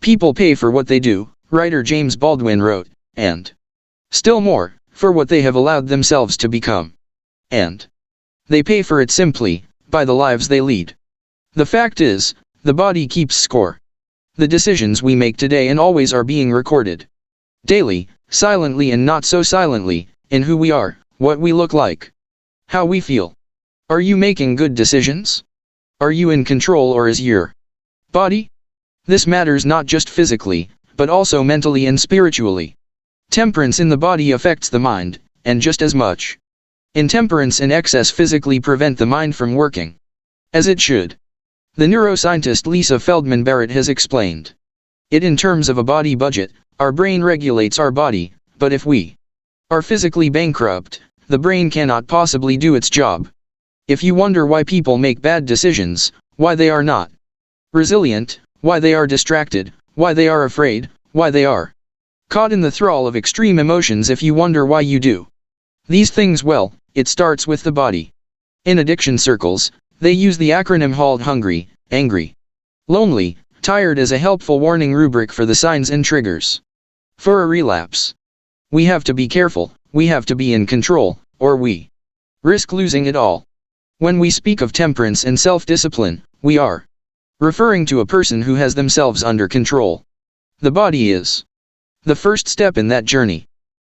People pay for what they do, writer James Baldwin wrote, and still more, for what they have allowed themselves to become. And they pay for it simply by the lives they lead. The fact is, the body keeps score. The decisions we make today and always are being recorded daily, silently and not so silently, in who we are, what we look like, how we feel. Are you making good decisions? Are you in control, or is your body? This matters not just physically, but also mentally and spiritually. Temperance in the body affects the mind, and just as much. Intemperance and excess physically prevent the mind from working as it should. The neuroscientist Lisa Feldman Barrett has explained it in terms of a body budget. Our brain regulates our body, but if we are physically bankrupt, the brain cannot possibly do its job. If you wonder why people make bad decisions, why they are not resilient, why they are distracted, why they are afraid, why they are caught in the thrall of extreme emotions, if you wonder why you do these things, well, it starts with the body. In addiction circles, they use the acronym HALT: hungry, angry, lonely, tired as a helpful warning rubric for the signs and triggers for a relapse. We have to be careful, we have to be in control, or we risk losing it all. When we speak of temperance and self-discipline, we are referring to a person who has themselves under control. The body is the first step in that journey.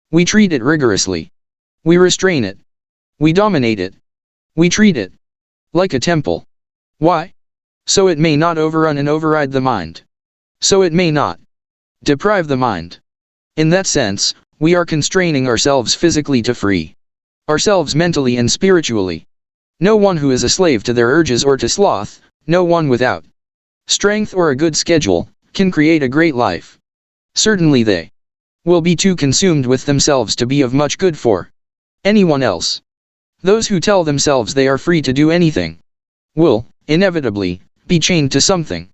We treat it rigorously. We restrain it. We dominate it. We treat it like a temple. Why? So it may not overrun and override the mind. So it may not deprive the mind. In that sense, we are constraining ourselves physically to free ourselves mentally and spiritually. No one who is a slave to their urges or to sloth, no one without strength or a good schedule, can create a great life. Certainly they will be too consumed with themselves to be of much good for anyone else. Those who tell themselves they are free to do anything will, inevitably, be chained to something.